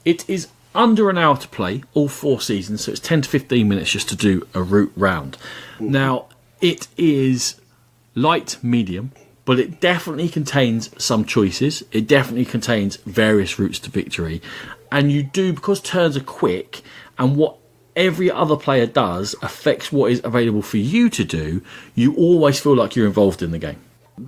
It is under an hour to play, all 4 seasons, so it's 10 to 15 minutes just to do a route round. Now, it is light, medium, but it definitely contains some choices. It definitely contains various routes to victory. And you do, because turns are quick, and what every other player does affects what is available for you to do, you always feel like you're involved in the game.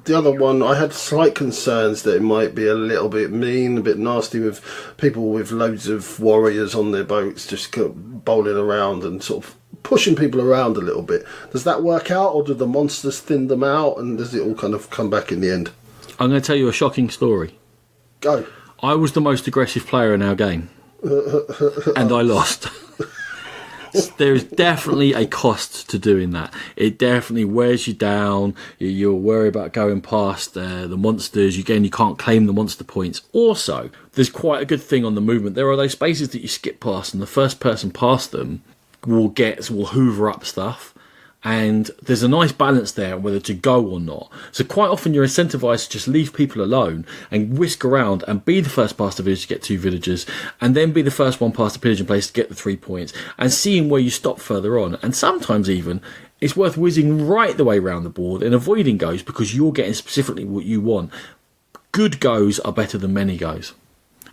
The other one, I had slight concerns that it might be a little bit mean, a bit nasty, with people with loads of warriors on their boats just bowling around and sort of pushing people around a little bit. Does that work out, or do the monsters thin them out, and does it all kind of come back in the end? I'm going to tell you a shocking story. Go. I was the most aggressive player in our game, and I lost. There is definitely a cost to doing that. It definitely wears you down. You'll worry about going past the monsters. Again, you can't claim the monster points. Also, there's quite a good thing on the movement. There are those spaces that you skip past, and the first person past them will hoover up stuff. And there's a nice balance there whether to go or not. So quite often you're incentivized to just leave people alone and whisk around and be the first past the village to get 2 villagers, and then be the first one past the pillaging place to get the 3 points, and seeing where you stop further on. And sometimes even it's worth whizzing right the way around the board and avoiding goes, because you're getting specifically what you want. Good goes are better than many goes.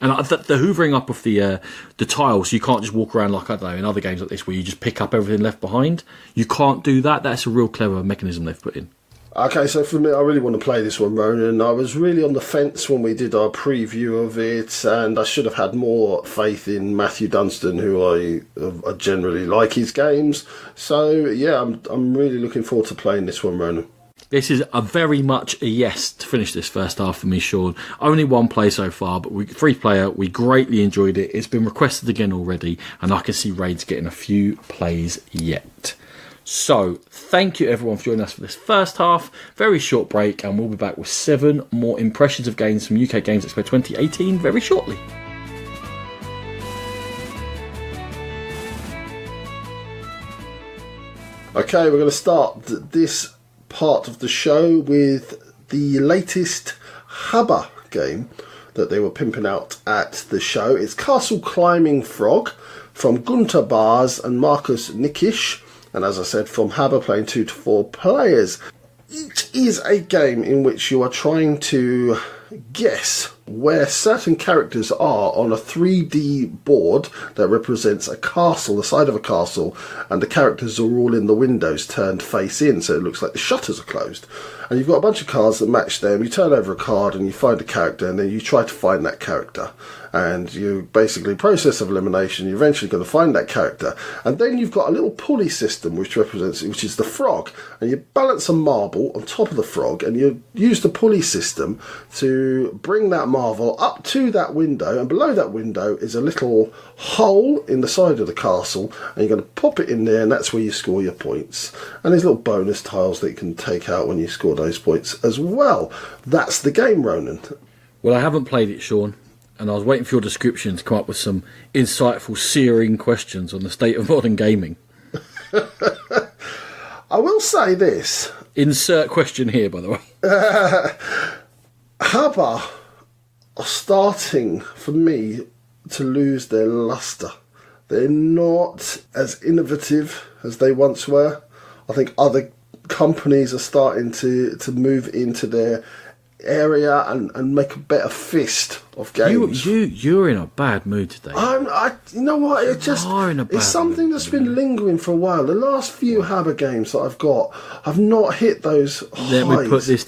And the hoovering up of the tiles, you can't just walk around like, I don't know, in other games like this where you just pick up everything left behind. You can't do that. That's a real clever mechanism they've put in. Okay, so for me, I really want to play this one, Ronan. I was really on the fence when we did our preview of it, and I should have had more faith in Matthew Dunstan, who I generally like his games. So, yeah, I'm really looking forward to playing this one, Ronan. This is a very much a yes to finish this first half for me, Sean. Only one play so far, but free player, we greatly enjoyed it. It's been requested again already, and I can see Raids getting a few plays yet. So, thank you everyone for joining us for this first half. Very short break, and we'll be back with 7 more impressions of games from UK Games Expo 2018 very shortly. Okay, we're going to start this part of the show with the latest Habba game that they were pimping out at the show. It's Castle Climbing Frog from Gunter Bars and Marcus Nikisch. And as I said, from Habba, playing 2 to 4 players. It is a game in which you are trying to guess where certain characters are on a 3D board that represents a castle, the side of a castle, and the characters are all in the windows turned face in, so it looks like the shutters are closed. And you've got a bunch of cards that match them. You turn over a card and you find a character, and then you try to find that character. And you basically, process of elimination, you're eventually going to find that character. And then you've got a little pulley system which is the frog. And you balance a marble on top of the frog, and you use the pulley system to bring that marble up to that window. And below that window is a little hole in the side of the castle, and you're going to pop it in there, and that's where you score your points. And there's little bonus tiles that you can take out when you score those points as well. That's the game, Ronan. Well, I haven't played it, Sean, and I was waiting for your description to come up with some insightful, searing questions on the state of modern gaming. I will say this. Insert question here, by the way. Habba are starting, for me, to lose their lustre. They're not as innovative as they once were. I think other companies are starting to move into their area and make a better fist of games. You're in a bad mood today. You know what? It's something that's been lingering for a while. The last few Habba games that I've got have not hit those highs. Let me put this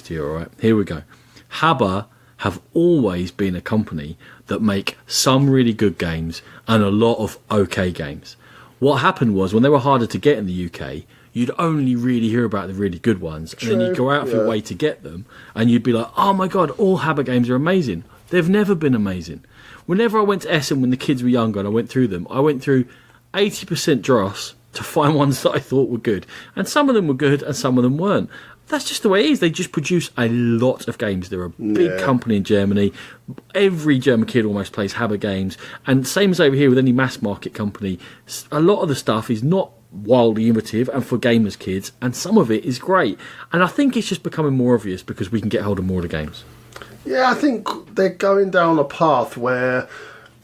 to you. All right, here we go. Habba have always been a company that make some really good games and a lot of okay games. What happened was, when they were harder to get in the UK, you'd only really hear about the really good ones, and then you'd go out of your way to get them, and you'd be like, oh my god, all Habba games are amazing. They've never been amazing. Whenever I went to Essen when the kids were younger and I went through them, I went through 80% dross to find ones that I thought were good. And some of them were good and some of them weren't. That's just the way it is. They just produce a lot of games. They're a big company in Germany. Every German kid almost plays Habba games. And same as over here with any mass market company, a lot of the stuff is not wildly innovative and for gamers kids, and some of it is great. And I think it's just becoming more obvious because we can get hold of more of the games. Yeah, I think they're going down a path where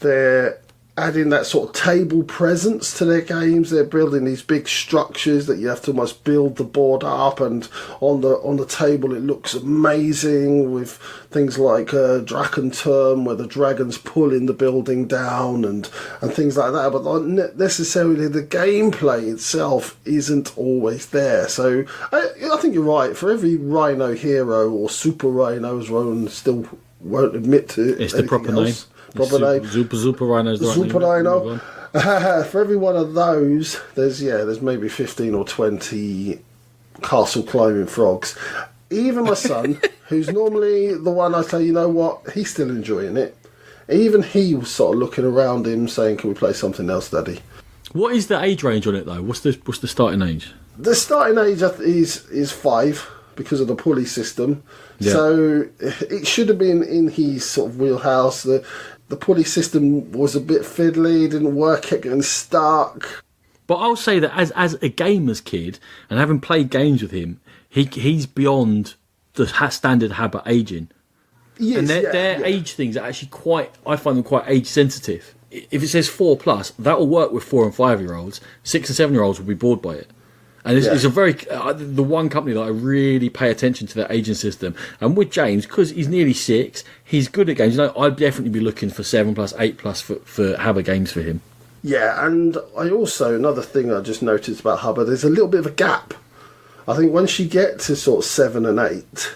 they're adding that sort of table presence to their games. They're building these big structures that you have to almost build the board up, and on the table it looks amazing with things like Drakenturm, where the dragons pulling the building down and things like that, but not necessarily the gameplay itself isn't always there. So I think you're right. For every Rhino hero, or Super Rhino, as Ronan still won't admit to, it's the proper else. name. Super Rhino's the right Super Rhino. For every one of those, there's maybe 15 or 20 castle climbing frogs. Even my son, who's normally the one I say, you know what, he's still enjoying it. Even he was sort of looking around him, saying, "Can we play something else, Daddy?" What is the age range on it though? What's the starting age? The starting age is 5 because of the pulley system. Yeah. So it should have been in his sort of wheelhouse. The pulley system was a bit fiddly, didn't work, kept getting stuck. But I'll say that as a gamer's kid, and having played games with him, he's beyond the standard Habba aging. And their age things are actually I find them quite age sensitive. If it says 4+, that will work with 4 and 5 year olds. 6 and 7 year olds will be bored by it. And it's a very the one company that I really pay attention to their aging system. And with James, because he's nearly 6, he's good at games. You know, I'd definitely be looking for 7+, 8+ for Habba games for him. Yeah, and I also, another thing I just noticed about Habba, there's a little bit of a gap. I think once you get to sort of 7 and 8,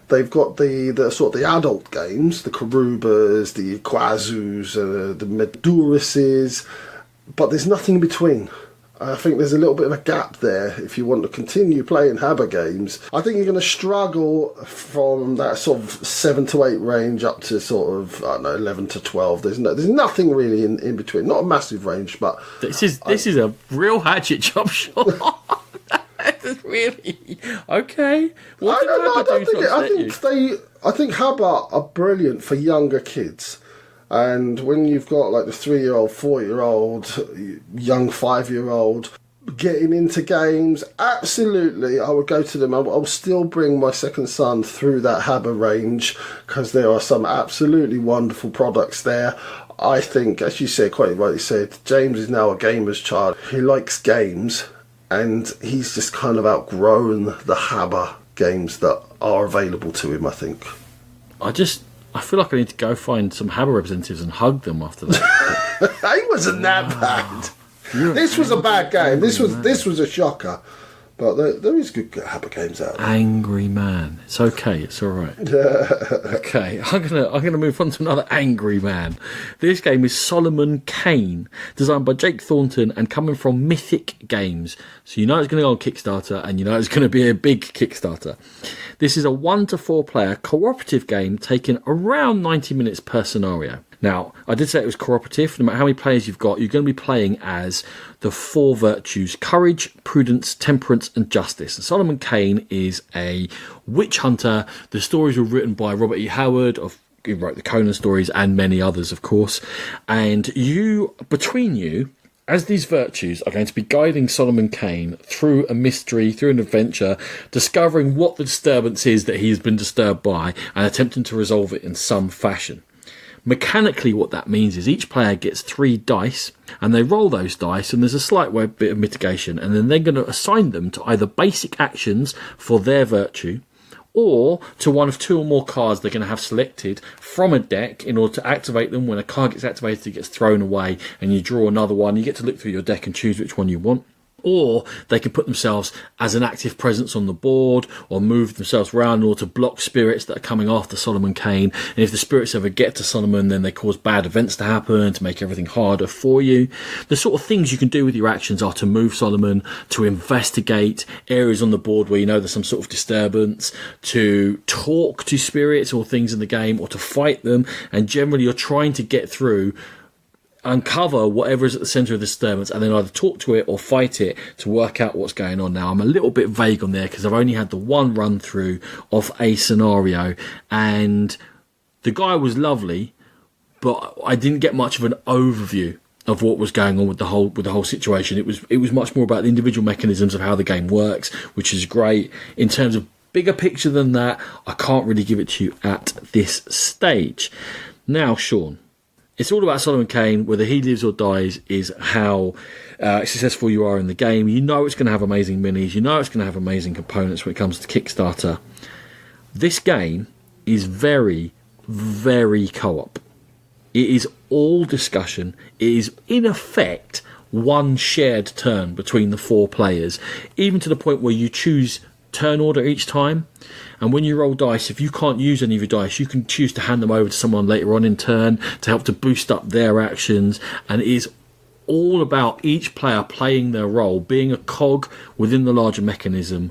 they've got the sort of the adult games, the Karubas, the Quazus, the Medurases, but there's nothing in between. I think there's a little bit of a gap there if you want to continue playing Habba games. I think you're going to struggle from that sort of 7 to 8 range up to sort of, I don't know, 11 to 12. There's nothing really in between. Not a massive range, but... This is a real hatchet job shot. Really? Okay. What did Habba do? I think Habba are brilliant for younger kids. And when you've got like the 3-year-old, 4-year-old, young 5-year-old getting into games, absolutely, I would go to them. I'll still bring my second son through that Habba range because there are some absolutely wonderful products there. I think, as you said, quite rightly said, James is now a gamer's child. He likes games and he's just kind of outgrown the Habba games that are available to him, I think. I feel like I need to go find some Habba representatives and hug them after that. It wasn't that bad. This was a bad game. This was a shocker. But there is good Habba games out there. Angry man. It's okay. It's all right. Okay, I'm gonna move on to another angry man. This game is Solomon Kane, designed by Jake Thornton and coming from Mythic Games. So you know it's going to go on Kickstarter, and you know it's going to be a big Kickstarter. This is a 1 to 4 player cooperative game taking around 90 minutes per scenario. Now, I did say it was cooperative. No matter how many players you've got, you're going to be playing as the 4 virtues: courage, prudence, temperance, and justice. And Solomon Kane is a witch hunter. The stories were written by Robert E. Howard, who wrote the Conan stories, and many others, of course. And between you, as these virtues, are going to be guiding Solomon Kane through a mystery, through an adventure, discovering what the disturbance is that he has been disturbed by, and attempting to resolve it in some fashion. Mechanically, what that means is each player gets 3 dice, and they roll those dice, and there's a slight bit of mitigation, and then they're going to assign them to either basic actions for their virtue, or to one of 2 or more cards they're going to have selected from a deck in order to activate them. When a card gets activated, it gets thrown away, and you draw another one. You get to look through your deck and choose which one you want. Or they can put themselves as an active presence on the board, or move themselves around in order to block spirits that are coming after Solomon Kane. And if the spirits ever get to Solomon, then they cause bad events to happen, to make everything harder for you. The sort of things you can do with your actions are to move Solomon, to investigate areas on the board where you know there's some sort of disturbance, to talk to spirits or things in the game, or to fight them. And generally you're trying to get through, uncover whatever is at the centre of the disturbance, and then either talk to it or fight it to work out what's going on. Now, I'm a little bit vague on there because I've only had the one run through of a scenario, and the guy was lovely, but I didn't get much of an overview of what was going on with the whole situation. It was much more about the individual mechanisms of how the game works, which is great. In terms of bigger picture than that, I can't really give it to you at this stage. Now, Sean, it's all about Solomon Kane. Whether he lives or dies is how successful you are in the game. You know it's going to have amazing minis. You know it's going to have amazing components when it comes to Kickstarter. This game is very, very co-op. It is all discussion. It is, in effect, one shared turn between the 4 players, even to the point where you choose turn order each time. And when you roll dice, if you can't use any of your dice, you can choose to hand them over to someone later on in turn to help to boost up their actions. And it is all about each player playing their role, being a cog within the larger mechanism.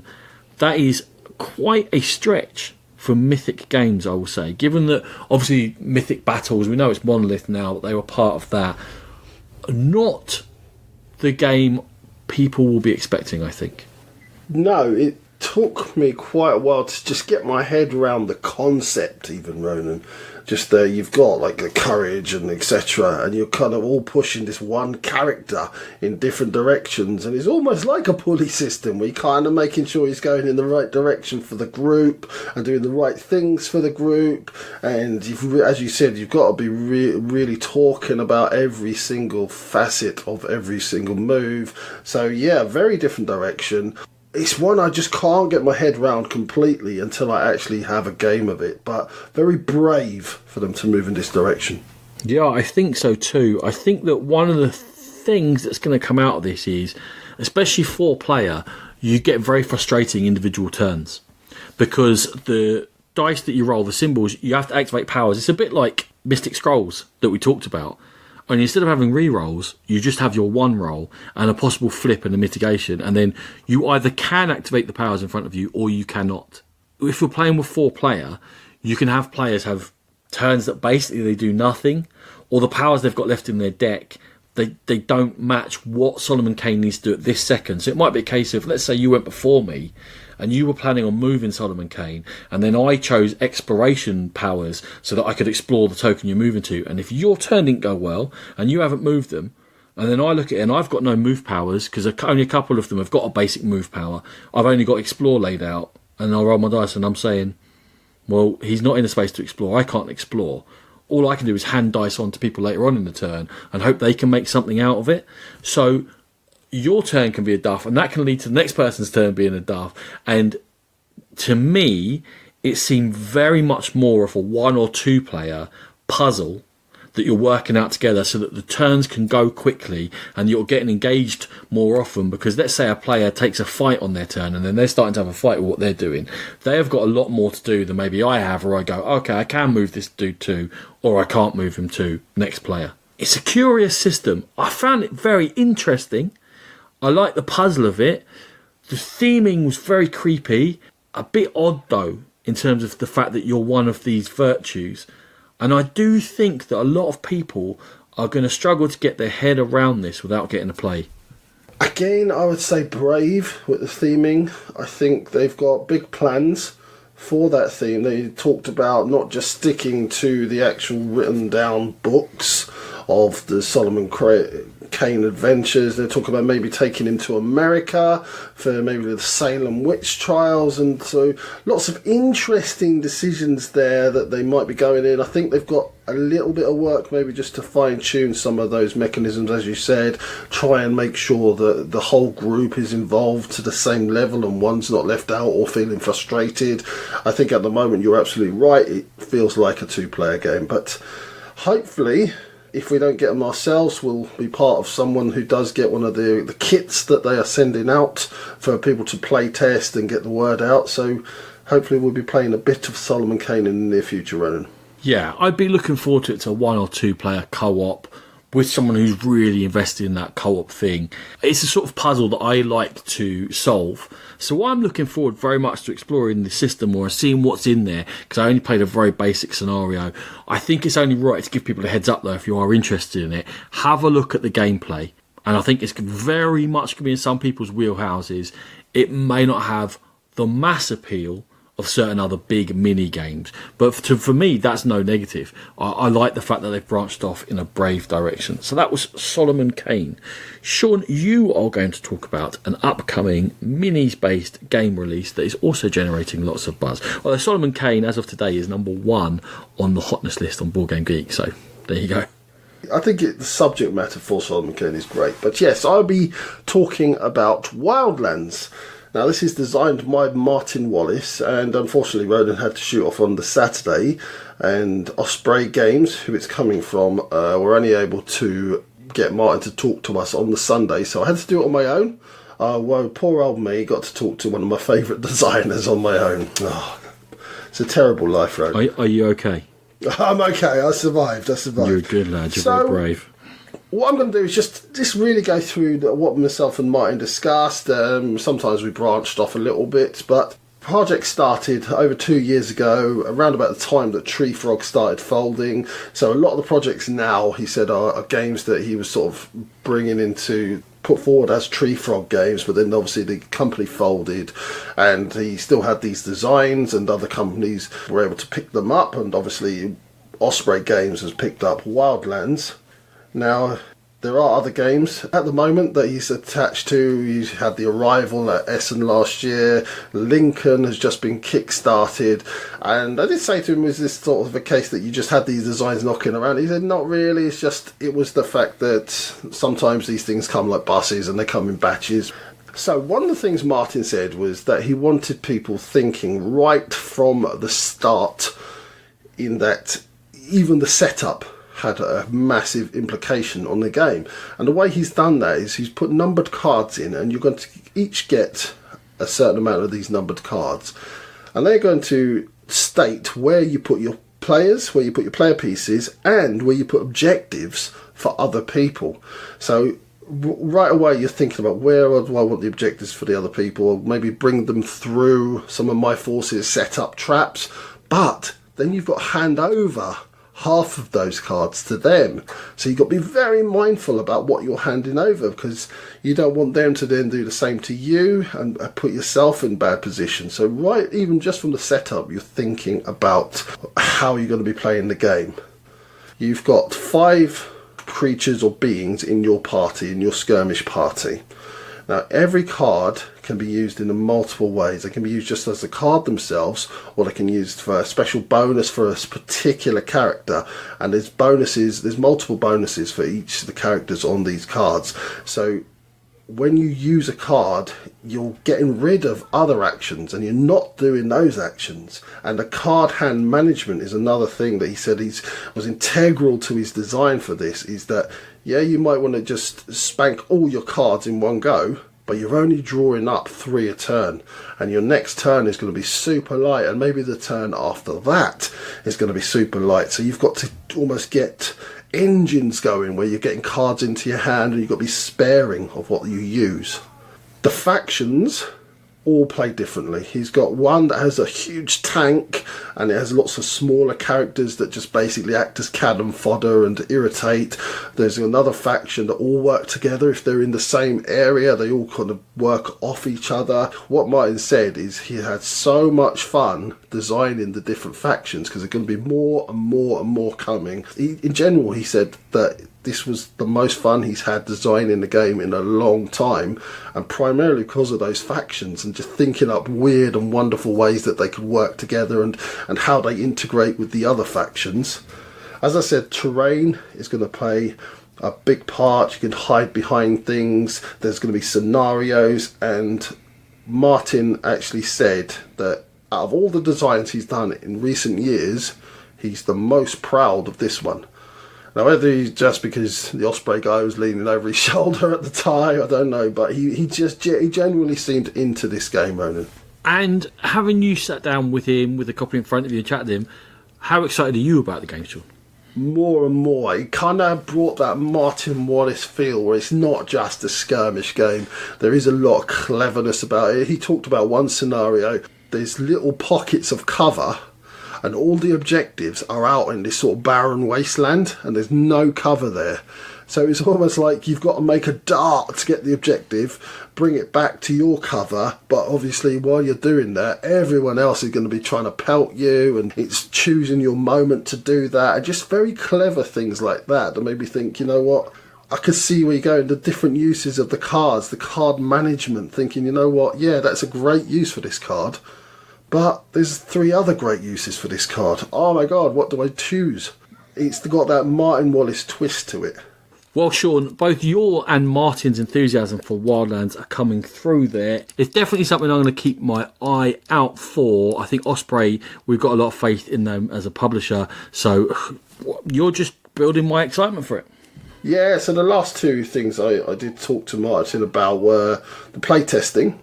That is quite a stretch for Mythic Games, I will say, given that obviously Mythic Battles, we know it's Monolith now, but they were part of that. Not the game people will be expecting, I think. No, it took me quite a while to just get my head around the concept, even, Ronan. Just you've got like the courage and etc., and you're kind of all pushing this one character in different directions, and it's almost like a pulley system where you're kind of making sure he's going in the right direction for the group and doing the right things for the group. And as you said, you've got to be really talking about every single facet of every single move. So yeah, very different direction. It's one I just can't get my head round completely until I actually have a game of it, but very brave for them to move in this direction. Yeah, I think so too. I think that one of the things that's going to come out of this is, especially 4-player, you get very frustrating individual turns because the dice that you roll, the symbols, you have to activate powers. It's a bit like Mystic Scrolls that we talked about. And instead of having re-rolls, you just have your one roll and a possible flip and a mitigation, and then you either can activate the powers in front of you or you cannot. If you're playing with 4-player, you can have players have turns that basically they do nothing, or the powers they've got left in their deck, they don't match what Solomon Kane needs to do at this second. So it might be a case of, let's say you went before me, and you were planning on moving Solomon Kane, and then I chose exploration powers so that I could explore the token you're moving to. And if your turn didn't go well, and you haven't moved them, and then I look at it and I've got no move powers, because only a couple of them have got a basic move power, I've only got explore laid out, and I'll roll my dice and I'm saying, well, he's not in a space to explore, I can't explore. All I can do is hand dice on to people later on in the turn and hope they can make something out of it. So your turn can be a duff, and that can lead to the next person's turn being a duff. And to me, it seemed very much more of a 1 or 2 player puzzle that you're working out together so that the turns can go quickly and you're getting engaged more often. Because let's say a player takes a fight on their turn and then they're starting to have a fight with what they're doing. They have got a lot more to do than maybe I have, or I go, okay, I can move this dude too, or I can't move him too, next player. It's a curious system. I found it very interesting. I like the puzzle of it. The theming was very creepy. A bit odd, though, in terms of the fact that you're one of these virtues. And I do think that a lot of people are going to struggle to get their head around this without getting to play. Again, I would say brave with the theming. I think they've got big plans for that theme. They talked about not just sticking to the actual written down books of the Solomon Kane adventures. They're talking about maybe taking him to America for maybe the Salem witch trials, and so lots of interesting decisions there that they might be going in. I think they've got a little bit of work maybe just to fine tune some of those mechanisms, as you said, try and make sure that the whole group is involved to the same level and one's not left out or feeling frustrated. I think at the moment you're absolutely right, it feels like a 2-player game, but hopefully if we don't get them ourselves, we'll be part of someone who does get one of the kits that they are sending out for people to play test and get the word out. So hopefully we'll be playing a bit of Solomon Kane in the near future, Ronan. Yeah, I'd be looking forward to it to a 1 or 2 player co-op with someone who's really invested in that co-op thing. It's a sort of puzzle that I like to solve. So I'm looking forward very much to exploring the system or seeing what's in there, because I only played a very basic scenario. I think it's only right to give people a heads up, though, if you are interested in it. Have a look at the gameplay. And I think it's very much going to be in some people's wheelhouses. It may not have the mass appeal of certain other big mini games, but for me that's no negative. I like the fact that they've branched off in a brave direction. So that was Solomon Kane. Sean, you are going to talk about an upcoming minis based game release that is also generating lots of buzz. Although Solomon Kane as of today is number 1 on the hotness list on Board Game Geek, so there you go. I think the subject matter for Solomon Kane is great, but yes, I'll be talking about Wildlands. Now, this is designed by Martin Wallace, and unfortunately Ronan had to shoot off on the Saturday, and Osprey Games, who it's coming from, were only able to get Martin to talk to us on the Sunday, so I had to do it on my own. Well, poor old me got to talk to one of my favourite designers on my own. Oh, it's a terrible life, Ronan. Are you okay? I'm okay, I survived. You're a good lad, you're very brave. What I'm going to do is just really go through what myself and Martin discussed. Sometimes we branched off a little bit, but the project started over 2 years ago, around about the time that Tree Frog started folding. So a lot of the projects now, he said, are games that he was sort of bringing into, put forward as Tree Frog games, but then obviously the company folded and he still had these designs and other companies were able to pick them up, and obviously Osprey Games has picked up Wildlands. Now, there are other games at the moment that he's attached to. He's had the Arrival at Essen last year. Lincoln has just been kick-started. And I did say to him, was this sort of a case that you just had these designs knocking around? He said, not really. It's just, it was the fact that sometimes these things come like buses and they come in batches. So one of the things Martin said was that he wanted people thinking right from the start, in that even the setup had a massive implication on the game. And the way he's done that is he's put numbered cards in, and you're going to each get a certain amount of these numbered cards, and they're going to state where you put your players, where you put your player pieces, and where you put objectives for other people. So right away you're thinking about, where do I want the objectives for the other people, or maybe bring them through some of my forces, set up traps. But then you've got to hand over half of those cards to them. So you've got to be very mindful about what you're handing over, because you don't want them to then do the same to you and put yourself in bad position. So right, even just from the setup, you're thinking about how you're going to be playing the game. You've got 5 creatures or beings in your party, in your skirmish party. Now, every card can be used in multiple ways. They can be used just as a card themselves, or they can be used for a special bonus for a particular character. And there's multiple bonuses for each of the characters on these cards. So when you use a card, you're getting rid of other actions and you're not doing those actions. And the card hand management is another thing that he said was integral to his design for this, is that, yeah, you might want to just spank all your cards in one go, but you're only drawing up 3 a turn, and your next turn is going to be super light, and maybe the turn after that is going to be super light. So you've got to almost get engines going where you're getting cards into your hand and you've got to be sparing of what you use. The factions all play differently. He's got one that has a huge tank, and it has lots of smaller characters that just basically act as cannon fodder and irritate. There's another faction that all work together. If they're in the same area, they all kind of work off each other. What Martin said is he had so much fun designing the different factions, because there's going to be more and more and more coming. In general, he said that this was the most fun he's had designing the game in a long time, and primarily because of those factions and just thinking up weird and wonderful ways that they could work together and how they integrate with the other factions. As I said, terrain is going to play a big part. You can hide behind things. There's going to be scenarios, and Martin actually said that out of all the designs he's done in recent years, he's the most proud of this one. Now, whether he's just because the Osprey guy was leaning over his shoulder at the time, I don't know, but he genuinely seemed into this game, Ronan. And having you sat down with him, with a copy in front of you and chatted to him, how excited are you about the game, Sean? More and more. It kind of brought that Martin Wallace feel, where it's not just a skirmish game. There is a lot of cleverness about it. He talked about one scenario. There's little pockets of cover, and all the objectives are out in this sort of barren wasteland, and there's no cover there. So it's almost like you've got to make a dart to get the objective, bring it back to your cover, but obviously while you're doing that, everyone else is going to be trying to pelt you, and it's choosing your moment to do that, and just very clever things like that that made me think, you know what, I could see where you're going, the different uses of the cards, the card management, thinking, you know what, yeah, that's a great use for this card. But there's 3 other great uses for this card. Oh my god, what do I choose? It's got that Martin Wallace twist to it. Well, Sean, both your and Martin's enthusiasm for Wildlands are coming through there. It's definitely something I'm going to keep my eye out for. I think Osprey, we've got a lot of faith in them as a publisher, so you're just building my excitement for it. Yeah, so the last 2 things I did talk to Martin about were the playtesting.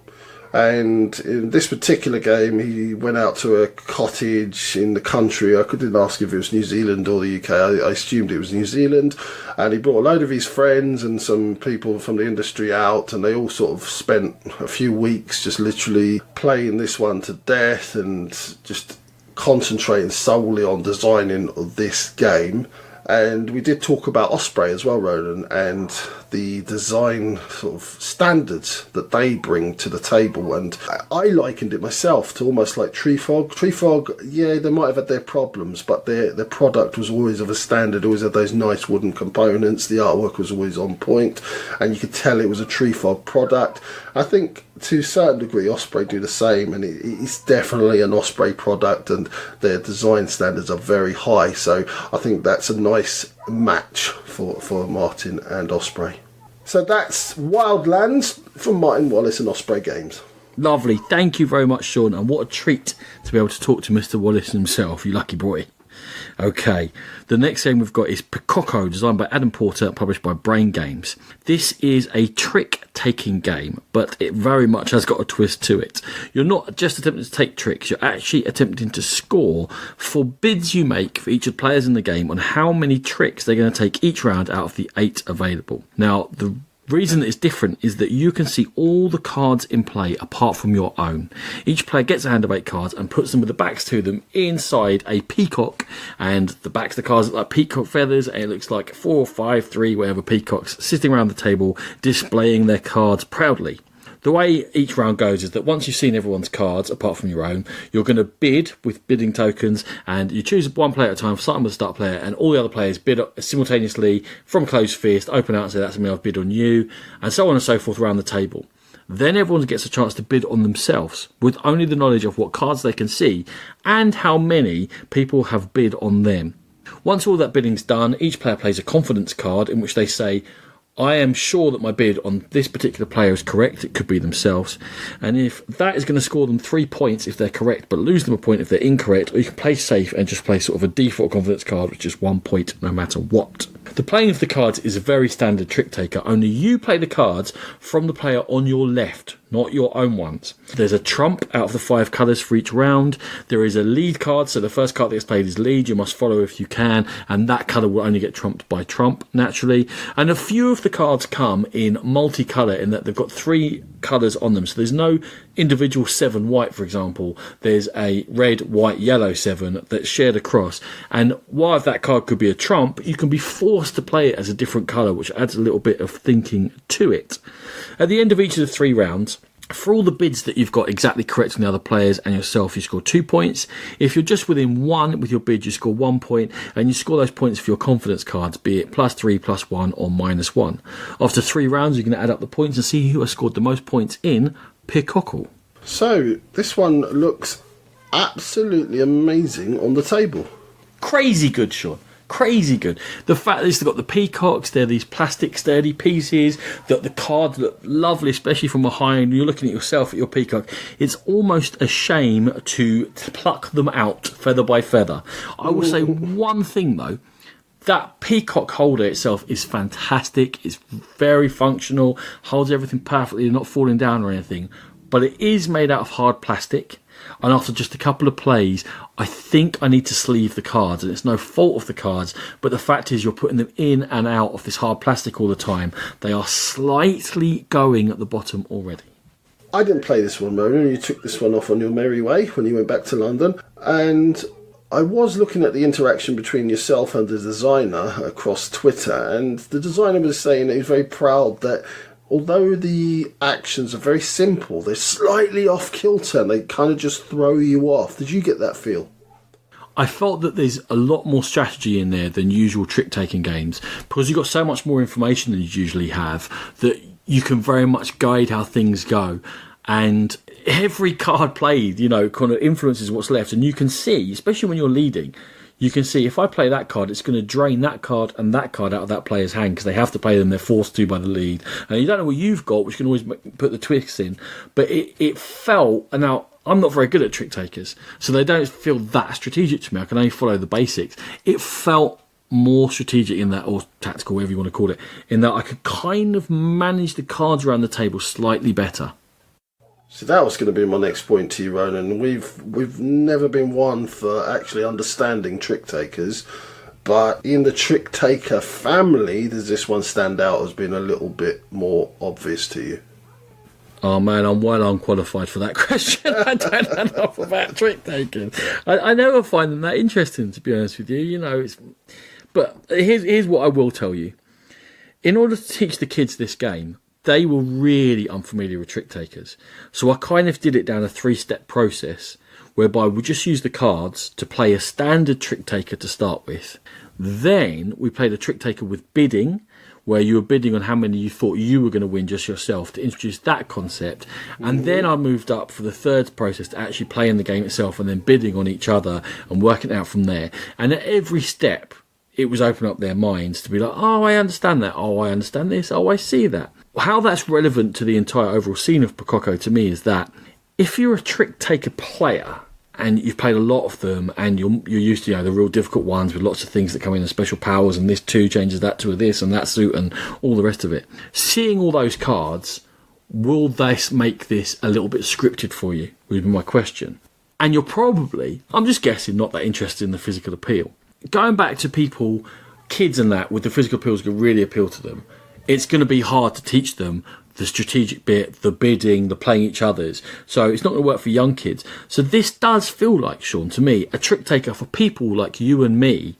And in this particular game, he went out to a cottage in the country. I couldn't ask if it was New Zealand or the UK. I assumed it was New Zealand. And he brought a load of his friends and some people from the industry out, and they all sort of spent a few weeks just literally playing this one to death and just concentrating solely on designing this game. And we did talk about Osprey as well, Ronan, and the design sort of standards that they bring to the table. And I likened it myself to almost like Tree Frog. Tree Frog, yeah, they might have had their problems, but their product was always of a standard, always had those nice wooden components. The artwork was always on point, and you could tell it was a Tree Frog product. I think to a certain degree Osprey do the same, and it's definitely an Osprey product, and their design standards are very high. So I think that's a nice match for Martin and Osprey. So that's Wildlands from Martin Wallace and Osprey Games. Lovely. Thank you very much, Sean. And what a treat to be able to talk to Mr. Wallace himself, you lucky boy. Okay, the next game we've got is Picocco, designed by Adam Porter, published by Brain Games. This is a trick-taking game, but it very much has got a twist to it. You're not just attempting to take tricks, you're actually attempting to score for bids you make for each of the players in the game on how many tricks they're going to take each round out of the 8 available. Now, the reason that it's different is that you can see all the cards in play apart from your own. Each player gets a hand of 8 cards and puts them with the backs to them inside a peacock, and the backs of the cards look like peacock feathers, and it looks like 4 or 5, 3, whatever peacocks sitting around the table displaying their cards proudly. The way each round goes is that once you've seen everyone's cards, apart from your own, you're going to bid with bidding tokens, and you choose one player at a time, starting with the start player, and all the other players bid simultaneously from closed fist, open out and say, that's me, I've bid on you, and so on and so forth around the table. Then everyone gets a chance to bid on themselves, with only the knowledge of what cards they can see, and how many people have bid on them. Once all that bidding's done, each player plays a confidence card in which they say, I am sure that my bid on this particular player is correct. It could be themselves. And if that is going to score them 3 points if they're correct, but lose them a point if they're incorrect, or you can play safe and just play sort of a default confidence card, which is 1 point no matter what. The playing of the cards is a very standard trick taker. Only you play the cards from the player on your left, not your own ones. There's a trump out of the 5 colours for each round. There is a lead card, so the first card that gets played is lead. You must follow if you can, and that colour will only get trumped by trump, naturally. And a few of the cards come in multicolour in that they've got 3 colours on them. So there's no individual 7 white, for example. There's a red, white, yellow 7 that's shared across. And while that card could be a trump, you can be forced to play it as a different colour, which adds a little bit of thinking to it. At the end of each of the 3 rounds, for all the bids that you've got exactly correct from the other players and yourself, you score 2 points. If you're just within 1 with your bid, you score 1 point, and you score those points for your confidence cards, be it +3, +1, or -1. After 3 rounds, you're going to add up the points and see who has scored the most points in Picocco. So, this one looks absolutely amazing on the table. Crazy good, Sean. Crazy good. The fact that it's got the peacocks, they're these plastic sturdy pieces, that the cards look lovely, especially from behind. You're looking at yourself at your peacock. It's almost a shame to pluck them out feather by feather. I will say one thing though. That peacock holder itself is fantastic. It's very functional, holds everything perfectly, not falling down or anything. But it is made out of hard plastic. And after just a couple of plays, I think I need to sleeve the cards. And it's no fault of the cards, but the fact is you're putting them in and out of this hard plastic all the time. They are slightly going at the bottom already. I didn't play this one, Ronan. You took this one off on your merry way when you went back to London. And I was looking at the interaction between yourself and the designer across Twitter. And the designer was saying that he was very proud that although the actions are very simple, they're slightly off kilter and they kind of just throw you off. Did you get that feel? I felt that there's a lot more strategy in there than usual trick-taking games, because you've got so much more information than you usually have that you can very much guide how things go. And every card played, you know, kind of influences what's left. And you can see, especially when you're leading, you can see if I play that card, it's going to drain that card and that card out of that player's hand because they have to play them. They're forced to by the lead. And you don't know what you've got, which can always put the twists in. But it felt, and now I'm not very good at trick takers, so they don't feel that strategic to me. I can only follow the basics. It felt more strategic in that, or tactical, whatever you want to call it, in that I could kind of manage the cards around the table slightly better. So that was going to be my next point to you, Ronan. We've never been one for actually understanding trick takers, but in the trick taker family, does this one stand out as being a little bit more obvious to you? Oh man, I'm well unqualified for that question. I don't know enough about trick taking. I never find them that interesting, to be honest with you. You know, but here's what I will tell you. In order to teach the kids this game, they were really unfamiliar with trick takers. So I kind of did it down a 3-step process whereby we just used the cards to play a standard trick taker to start with. Then we played a trick taker with bidding, where you were bidding on how many you thought you were going to win just yourself, to introduce that concept. And then I moved up for the third process to actually playing the game itself and then bidding on each other and working it out from there. And at every step, it was opening up their minds to be like, oh, I understand that. Oh, I understand this. Oh, I see that. How that's relevant to the entire overall scene of Picocco to me is that if you're a trick taker player and you've played a lot of them, and you're used to the real difficult ones with lots of things that come in and special powers, and this too changes that to a this and that suit and all the rest of it. Seeing all those cards, will this make this a little bit scripted for you, would be my question. And you're probably, I'm just guessing, not that interested in the physical appeal. Going back to people, kids and that, with the physical appeals going to really appeal to them, it's going to be hard to teach them the strategic bit, the bidding, the playing each other's. So it's not going to work for young kids. So this does feel like, Sean, to me, a trick taker for people like you and me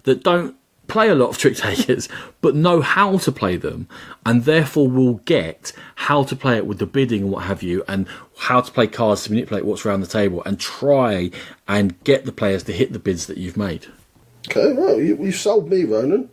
that don't play a lot of trick takers but know how to play them, and therefore will get how to play it with the bidding and what have you, and how to play cards to manipulate what's around the table and try and get the players to hit the bids that you've made. Okay, well, you've sold me, Ronan.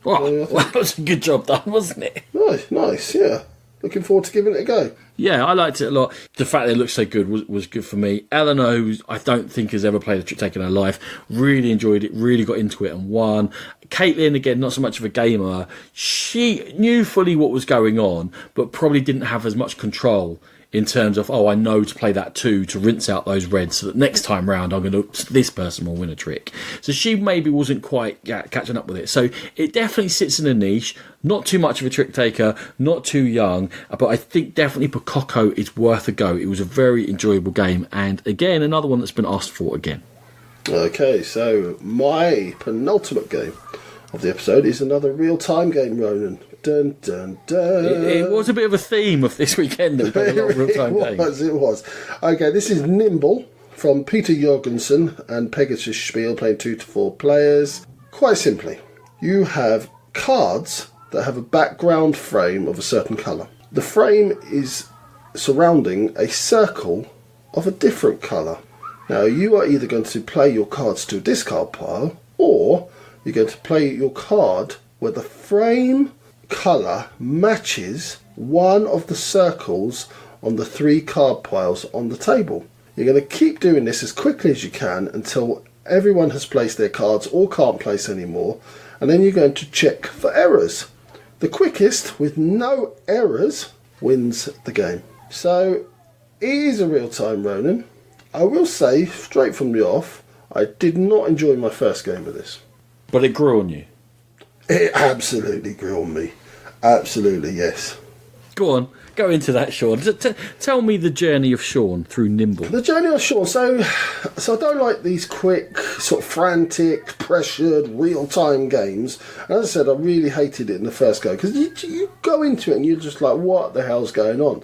Well, that was a good job done, wasn't it? Nice, yeah. Looking forward to giving it a go. Yeah, I liked it a lot. The fact that it looked so good was good for me. Eleanor, who I don't think has ever played a trick taker in her life, really enjoyed it, really got into it and won. Caitlin, again, not so much of a gamer. She knew fully what was going on, but probably didn't have as much control in terms of, I know to play that too, to rinse out those reds, so that next time round this person will win a trick. So she maybe wasn't quite catching up with it. So it definitely sits in a niche, not too much of a trick taker, not too young, but I think definitely Pococo is worth a go. It was a very enjoyable game, and again, another one that's been asked for again. Okay, so my penultimate game of the episode is another real-time game, Ronan. Dun, dun, dun. It was a bit of a theme of this weekend that we played a lot of real-time games. It was. Okay, this is Nimble from Peter Jorgensen and Pegasus Spiel, playing 2 to 4 players. Quite simply, you have cards that have a background frame of a certain colour. The frame is surrounding a circle of a different colour. Now, you are either going to play your cards to a discard pile, or you're going to play your card where the frame colour matches one of the circles on the 3 card piles on the table. You're going to keep doing this as quickly as you can until everyone has placed their cards or can't place anymore, and then you're going to check for errors. The quickest with no errors wins the game. So it is a real-time Ronin. I will say straight from the off, I did not enjoy my first game of this. But it grew on you. It absolutely grew on me. Absolutely, yes. Go on, go into that, Sean. Tell me the journey of Sean through Nimble. The journey of Sean. So I don't like these quick, sort of frantic, pressured, real-time games. And as I said, I really hated it in the first go, because you go into it and you're just like, what the hell's going on?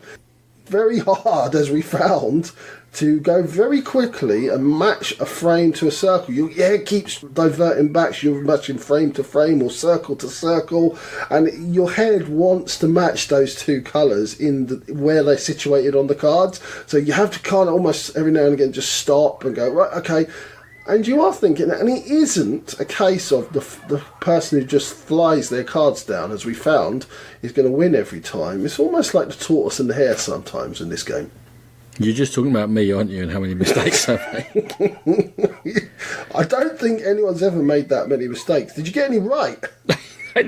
Very hard, as we found, to go very quickly and match a frame to a circle. It keeps diverting back, so you're matching frame to frame or circle to circle, and your head wants to match those 2 colours in where they're situated on the cards. So you have to kind of almost every now and again just stop and go, right, okay. And you are thinking, and it isn't a case of the person who just flies their cards down, as we found, is going to win every time. It's almost like the tortoise and the hare sometimes in this game. You're just talking about me, aren't you, and how many mistakes I make? I don't think anyone's ever made that many mistakes. Did you get any right? I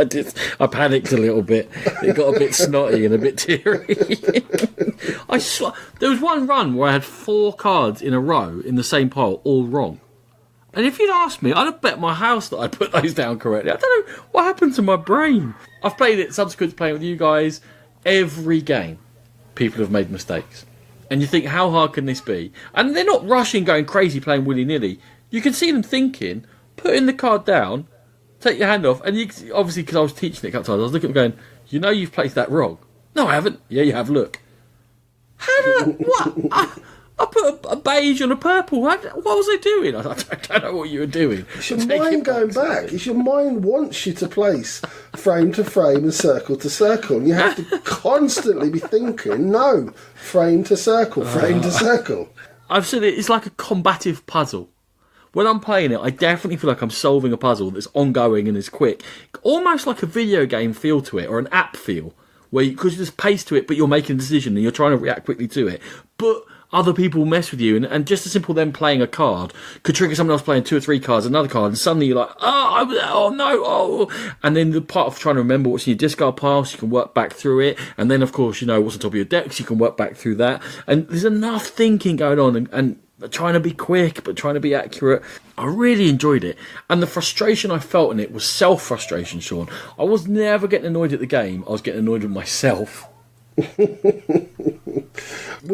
did. I panicked a little bit. It got a bit snotty and a bit teary. There was one run where I had 4 cards in a row in the same pile, all wrong. And if you'd asked me, I'd have bet my house that I put those down correctly. I don't know what happened to my brain. I've played it subsequent to playing with you guys. Every game, people have made mistakes. And you think, how hard can this be? And they're not rushing, going crazy, playing willy-nilly. You can see them thinking, putting the card down, take your hand off, and you, obviously, because I was teaching it a couple of times, I was looking at them going, you've placed that wrong. No, I haven't. Yeah, you have, look. How did I... What? I put a beige on a purple. What was I doing? I don't know what you were doing. It's your mind going back. It's your mind wants you to place frame to frame and circle to circle. And you have to constantly be thinking, no, frame to circle, frame to circle. I've said it's like a combative puzzle. When I'm playing it, I definitely feel like I'm solving a puzzle that's ongoing and is quick. Almost like a video game feel to it, or an app feel, where because there's pace to it, but you're making a decision and you're trying to react quickly to it. But other people mess with you, and just as simple them playing a card could trigger someone else playing 2 or 3 cards, another card, and suddenly you're like, and then the part of trying to remember what's in your discard pile, so you can work back through it, and then of course you know what's on top of your deck, so you can work back through that, and there's enough thinking going on, and trying to be quick, but trying to be accurate. I really enjoyed it. And the frustration I felt in it was self-frustration, Sean. I was never getting annoyed at the game. I was getting annoyed with myself. We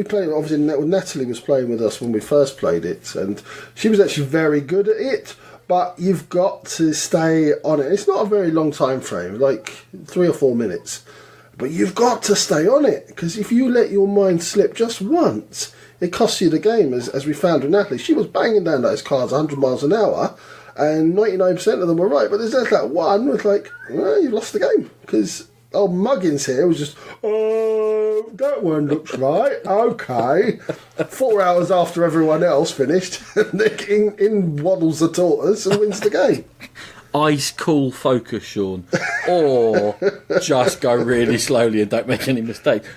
played, obviously, Natalie was playing with us when we first played it, and she was actually very good at it, but you've got to stay on it. It's not a very long time frame, like 3 or 4 minutes, but you've got to stay on it, because if you let your mind slip just once, it costs you the game, as we found with Natalie. She was banging down those cards 100 miles an hour, and 99% of them were right, but there's that one was like, well, you've lost the game, because old Muggins here was just, oh, that one looks right, okay. 4 hours after everyone else finished, in waddles the tortoise and wins the game. Ice cool focus, Sean. Or just go really slowly and don't make any mistakes.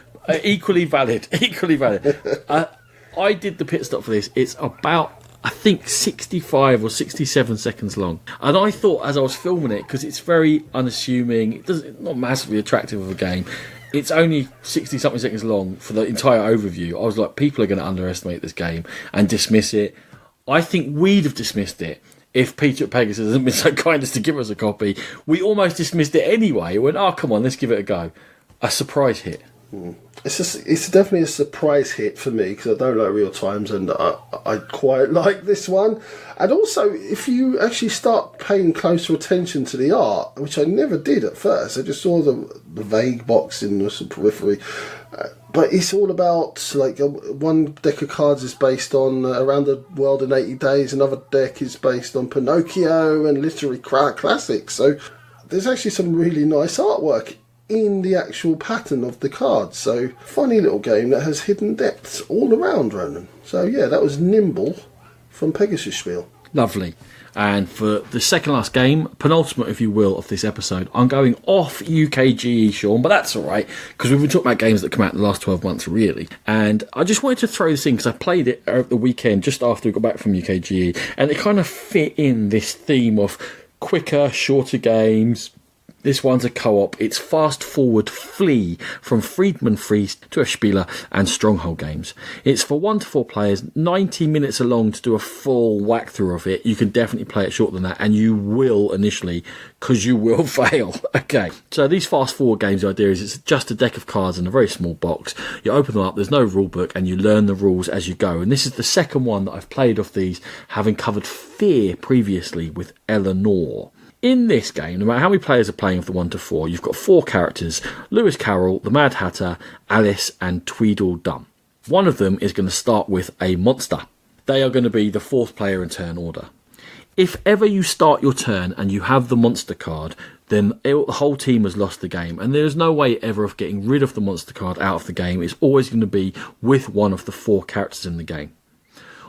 Equally valid. I did the pit stop for this. It's about, I think, 65 or 67 seconds long. And I thought, as I was filming it, because it's very unassuming, it's not massively attractive of a game, it's only 60-something seconds long for the entire overview. I was like, people are going to underestimate this game and dismiss it. I think we'd have dismissed it if Peter at Pegasus hadn't been so kind as to give us a copy. We almost dismissed it anyway. We went, oh, come on, let's give it a go. A surprise hit. It's definitely a surprise hit for me, because I don't like real times, and I quite like this one. And also, if you actually start paying closer attention to the art, which I never did at first, I just saw the vague box in the periphery, but it's all about, like, one deck of cards is based on Around the World in 80 Days, another deck is based on Pinocchio and literary classics, so there's actually some really nice artwork in the actual pattern of the cards. So, funny little game that has hidden depths all around, Ronan. So, yeah, that was Nimble from Pegasus Spiel. Lovely. And for the second last game, penultimate, if you will, of this episode, I'm going off UKGE, Sean, but that's all right, because we've been talking about games that come out in the last 12 months, really. And I just wanted to throw this in, because I played it over the weekend, just after we got back from UKGE, and it kind of fit in this theme of quicker, shorter games. This one's a co-op. It's Fast Forward Flee from Friedman Freeze to Spieler and Stronghold games. It's for 1 to 4 players, 90 minutes along to do a full whack through of it. You can definitely play it shorter than that, and you will initially, because you will fail. Okay, so these Fast Forward games, the idea is it's just a deck of cards in a very small box. You open them up, there's no rule book, and you learn the rules as you go. And this is the second one that I've played of these, having covered Fear previously with Eleanor. In this game, no matter how many players are playing of the 1 to 4, you've got 4 characters: Lewis Carroll, the Mad Hatter, Alice and Tweedledum. One of them is going to start with a monster. They are going to be the 4th player in turn order. If ever you start your turn and you have the monster card, then the whole team has lost the game, and there's no way ever of getting rid of the monster card out of the game. It's always going to be with one of the 4 characters in the game.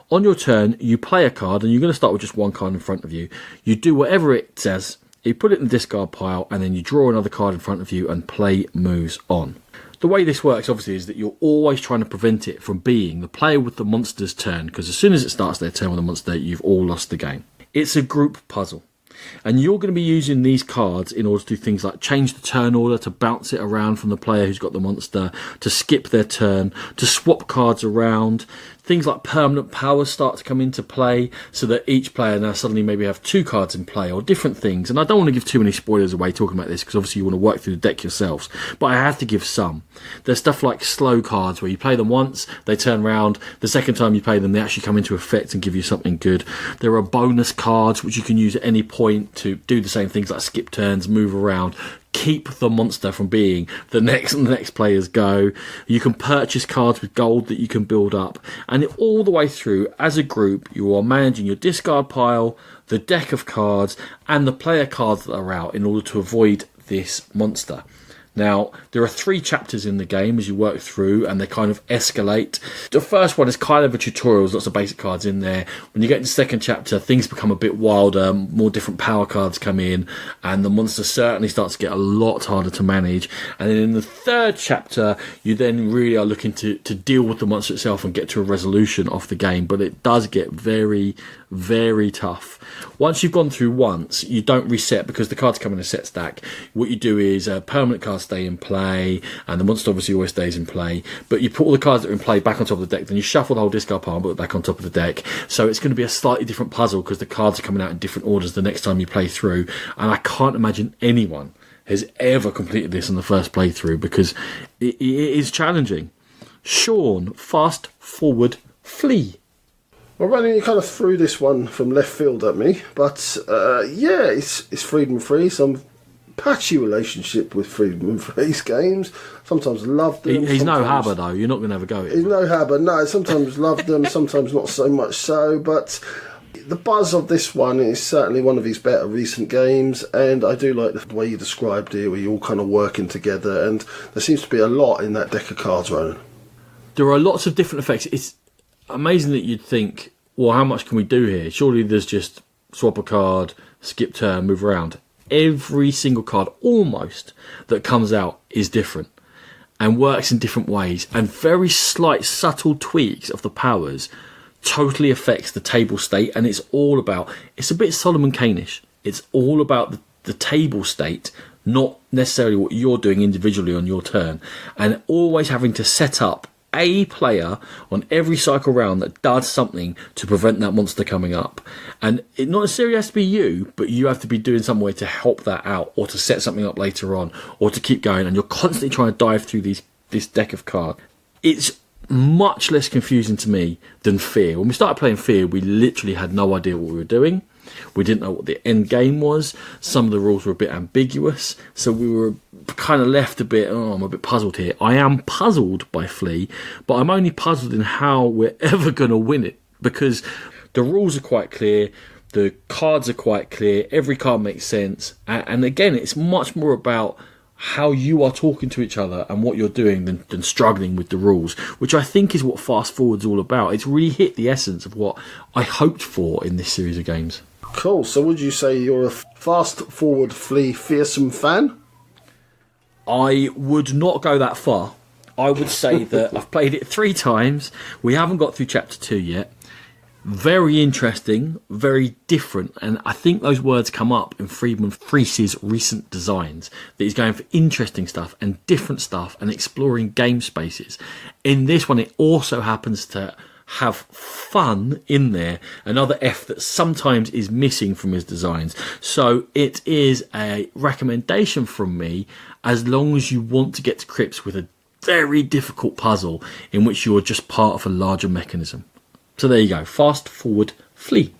On your turn, you play a card, and you're going to start with just one card in front of you. You do whatever it says, you put it in the discard pile, and then you draw another card in front of you, and play moves on. The way this works, obviously, is that you're always trying to prevent it from being the player with the monster's turn, because as soon as it starts their turn with a monster, you've all lost the game. It's a group puzzle. And you're going to be using these cards in order to do things like change the turn order, to bounce it around from the player who's got the monster, to skip their turn, to swap cards around. Things like permanent powers start to come into play, so that each player now suddenly maybe have 2 cards in play, or different things. And I don't want to give too many spoilers away talking about this, because obviously you want to work through the deck yourselves, but I have to give some. There's stuff like slow cards, where you play them once, they turn around, the second time you play them they actually come into effect and give you something good. There are bonus cards which you can use at any point to do the same things like skip turns, move around, keep the monster from being the next player's go. You can purchase cards with gold that you can build up, and all the way through, as a group, you are managing your discard pile, the deck of cards, and the player cards that are out in order to avoid this monster. Now, there are 3 chapters in the game as you work through, and they kind of escalate. The first one is kind of a tutorial, there's lots of basic cards in there. When you get to the second chapter, things become a bit wilder, more different power cards come in, and the monster certainly starts to get a lot harder to manage. And then in the third chapter, you then really are looking to deal with the monster itself and get to a resolution of the game, but it does get very very tough. Once you've gone through once, you don't reset because the cards come in a set stack. What you do is permanent cards stay in play, and the monster obviously always stays in play, but you put all the cards that are in play back on top of the deck, then you shuffle the whole discard pile and put it back on top of the deck. So it's going to be a slightly different puzzle because the cards are coming out in different orders the next time you play through, and I can't imagine anyone has ever completed this in the first playthrough because it is challenging. Sean, fast, forward, flee. Well, Ronan, you kind of threw this one from left field at me, but it's Freedom Free. Some patchy relationship with Freedom Free's games. Sometimes loved them. He's no Habber though. You're not going to have a go at him. He's no Habber. No, sometimes loved them, sometimes not so much so. But the buzz of this one is certainly one of his better recent games, and I do like the way you described it, where you're all kind of working together, and there seems to be a lot in that deck of cards, Ronan. There are lots of different effects. It's amazing that you'd think, well, how much can we do here? Surely there's just swap a card, skip turn, move around. Every single card, almost, that comes out is different and works in different ways. And very slight, subtle tweaks of the powers totally affects the table state. And it's a bit Solomon Kane-ish. It's all about the table state, not necessarily what you're doing individually on your turn. And always having to set up a player on every cycle round that does something to prevent that monster coming up. And it not necessarily has to be you, but you have to be doing some way to help that out, or to set something up later on, or to keep going. And you're constantly trying to dive through this deck of cards. It's much less confusing to me than Fear. When we started playing Fear, we literally had no idea what we were doing. We didn't know what the end game was. Some of the rules were a bit ambiguous, so we were kind of left a bit, I'm a bit puzzled here. I am puzzled by Flee, but I'm only puzzled in how we're ever going to win it, because the rules are quite clear, the cards are quite clear, every card makes sense, and again, it's much more about how you are talking to each other and what you're doing than struggling with the rules, which I think is what Fast Forward's all about. It's really hit the essence of what I hoped for in this series of games. Cool. So would you say you're a Fast Forward Flee fearsome fan? I would not go that far. I would say that I've played it 3 times. We haven't got through Chapter 2 yet. Very interesting, very different, and I think those words come up in Friedman Fries's recent designs, that he's going for interesting stuff and different stuff and exploring game spaces. In this one, it also happens to have fun in there, another F that sometimes is missing from his designs. So it is a recommendation from me, as long as you want to get to grips with a very difficult puzzle in which you're just part of a larger mechanism. So there you go, Fast Forward Flee.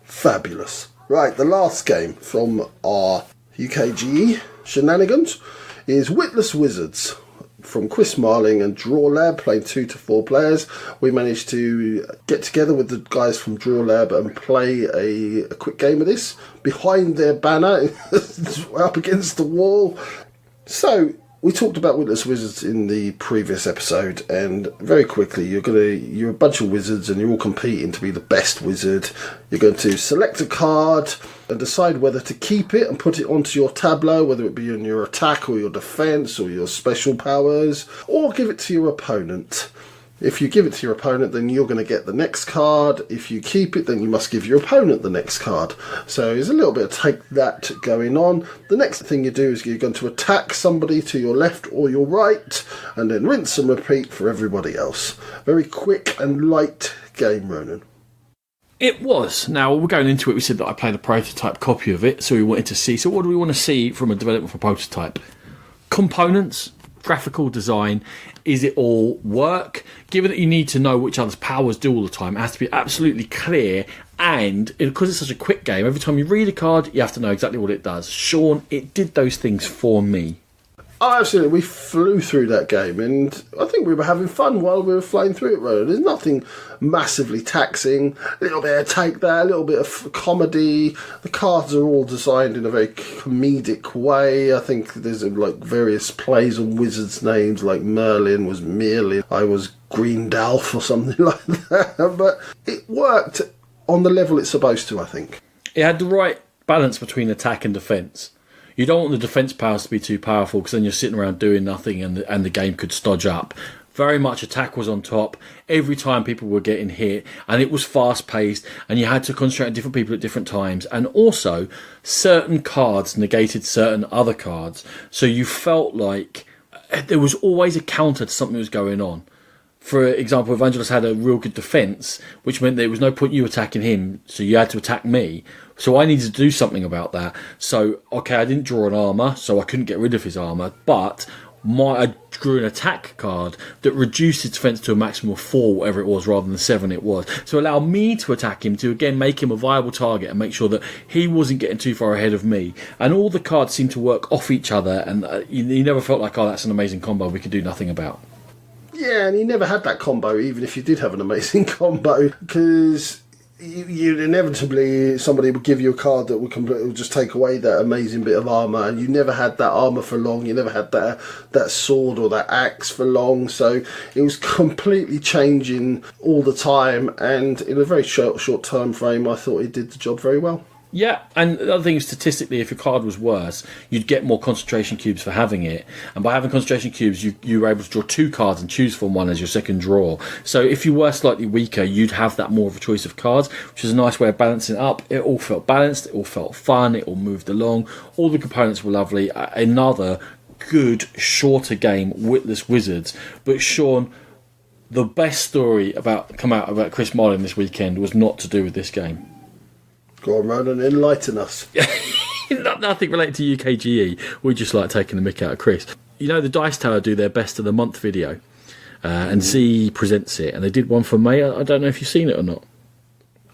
Fabulous. Right, the last game from our UKGE shenanigans is Witless Wizards from Chris Marling and Draw Lab, playing 2 to 4 players. We managed to get together with the guys from Draw Lab and play a quick game of this behind their banner up against the wall. So we talked about Witless Wizards in the previous episode, and very quickly you're a bunch of wizards and you're all competing to be the best wizard. You're going to select a card and decide whether to keep it and put it onto your tableau, whether it be in your attack or your defense or your special powers, or give it to your opponent. If you give it to your opponent, then you're going to get the next card. If you keep it, then you must give your opponent the next card. So there's a little bit of take that going on. The next thing you do is you're going to attack somebody to your left or your right, and then rinse and repeat for everybody else. Very quick and light game, Ronan. It was. Now, we're going into it, we said that I played a prototype copy of it, so we wanted to see. So what do we want to see from a development for prototype? Components, graphical design. Is it all work? Given that you need to know which other's powers do all the time, it has to be absolutely clear, and because it's such a quick game, every time you read a card you have to know exactly what it does. Sean, it did those things for me. Oh, absolutely. We flew through that game, and I think we were having fun while we were flying through it, Ronan. There's nothing massively taxing. A little bit of take there, a little bit of comedy. The cards are all designed in a very comedic way. I think there's various plays on wizards' names, like Merlin was Merlin, I was Greendalf or something like that. But it worked on the level it's supposed to, I think. It had the right balance between attack and defence. You don't want the defence powers to be too powerful, because then you're sitting around doing nothing and the game could stodge up. very much attack was on top. Every time people were getting hit, and it was fast paced, and you had to concentrate on different people at different times. And also, certain cards negated certain other cards, so you felt like there was always a counter to something that was going on. For example, Evangelist had a real good defence, which meant there was no point you attacking him, so you had to attack me. So I needed to do something about that. So, okay, I didn't draw an armour, so I couldn't get rid of his armour, but I drew an attack card that reduced his defence to a maximum of 4, whatever it was, rather than 7 it was. So allow me to attack him, to again make him a viable target and make sure that he wasn't getting too far ahead of me. And all the cards seemed to work off each other, and you never felt like, oh, that's an amazing combo we could do nothing about. Yeah, and you never had that combo, even if you did have an amazing combo, because you'd inevitably, somebody would give you a card that would just take away that amazing bit of armour, and you never had that armour for long, you never had that sword or that axe for long, so it was completely changing all the time, and in a very short time frame, I thought it did the job very well. Yeah, and the other thing is, statistically, if your card was worse, you'd get more concentration cubes for having it. And by having concentration cubes, you were able to draw 2 cards and choose from one as your second draw. So if you were slightly weaker, you'd have that more of a choice of cards, which is a nice way of balancing it up. It all felt balanced, it all felt fun, it all moved along. All the components were lovely. Another good, shorter game, Witless Wizards. But Sean, the best story about Chris Marlin this weekend was not to do with this game. Go on, Ronan, enlighten us. Nothing related to UKGE. We just like taking the mick out of Chris. You know, the Dice Tower do their best of the month video, and Z presents it, and they did one for May. I don't know if you've seen it or not.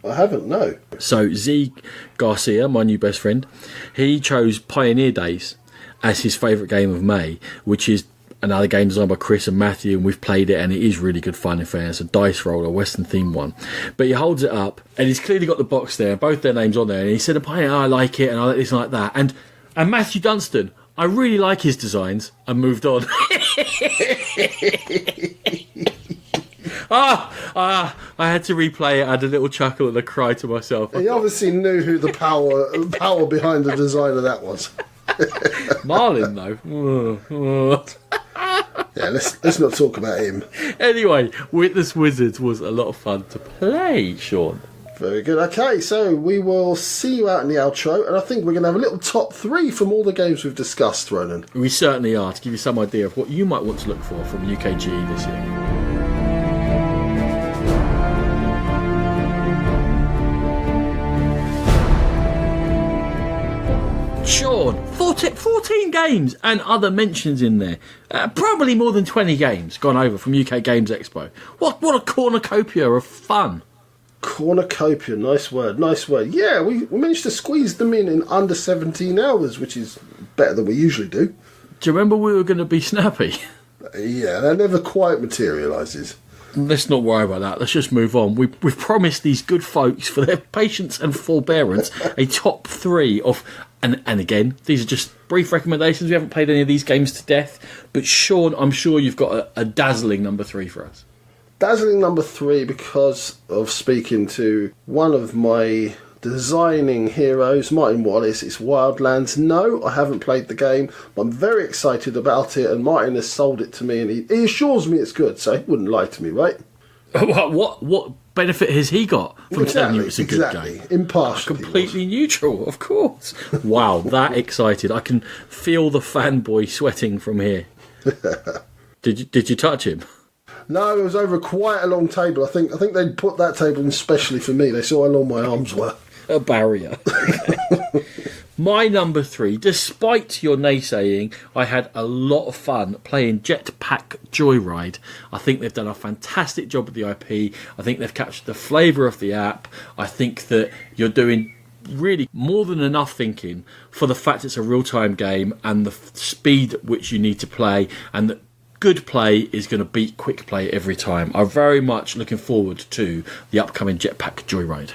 I haven't, no. So Z Garcia, my new best friend, he chose Pioneer Days as his favourite game of May, which is another game designed by Chris and Matthew, and we've played it, and it is really good fun in fairness. A dice roll, a Western themed one. But he holds it up, and he's clearly got the box there, both their names on there, and he said, I like it, and I like this and like that. And Matthew Dunstan, I really like his designs, and moved on. I had to replay it. I had a little chuckle and a cry to myself. He obviously knew who the power behind the design of that was. Marlin, though. Yeah, let's not talk about him. Anyway, Witless Wizards was a lot of fun to play, Sean. Very good. Okay, so we will see you out in the outro, and I think we're going to have a little top 3 from all the games we've discussed, Ronan. We certainly are, to give you some idea of what you might want to look for from UKGE this year. Sean, 14 games and other mentions in there. Probably more than 20 games gone over from UK Games Expo. What a cornucopia of fun. Cornucopia, nice word. Yeah, we managed to squeeze them in under 17 hours, which is better than we usually do. Do you remember we were going to be snappy? Yeah, that never quite materialises. Let's not worry about that. Let's just move on. We've promised these good folks, for their patience and forbearance, a top 3 of... And again, these are just brief recommendations. We haven't played any of these games to death. But Sean, I'm sure you've got a dazzling number 3 for us. Dazzling number 3 because of speaking to one of my designing heroes, Martin Wallace. It's Wildlands. No, I haven't played the game, but I'm very excited about it, and Martin has sold it to me, and he assures me it's good, so he wouldn't lie to me, right? What benefit has he got from telling you it's a good game? Impartial. Completely neutral, of course. Wow, that excited. I can feel the fanboy sweating from here. Did you touch him? No, it was over quite a long table. I think they'd put that table in specially for me. They saw how long my arms were. A barrier. My number 3, despite your naysaying, I had a lot of fun playing Jetpack Joyride. I think they've done a fantastic job with the IP. I think they've captured the flavour of the app. I think that you're doing really more than enough thinking for the fact it's a real-time game and the speed at which you need to play, and that good play is going to beat quick play every time. I'm very much looking forward to the upcoming Jetpack Joyride.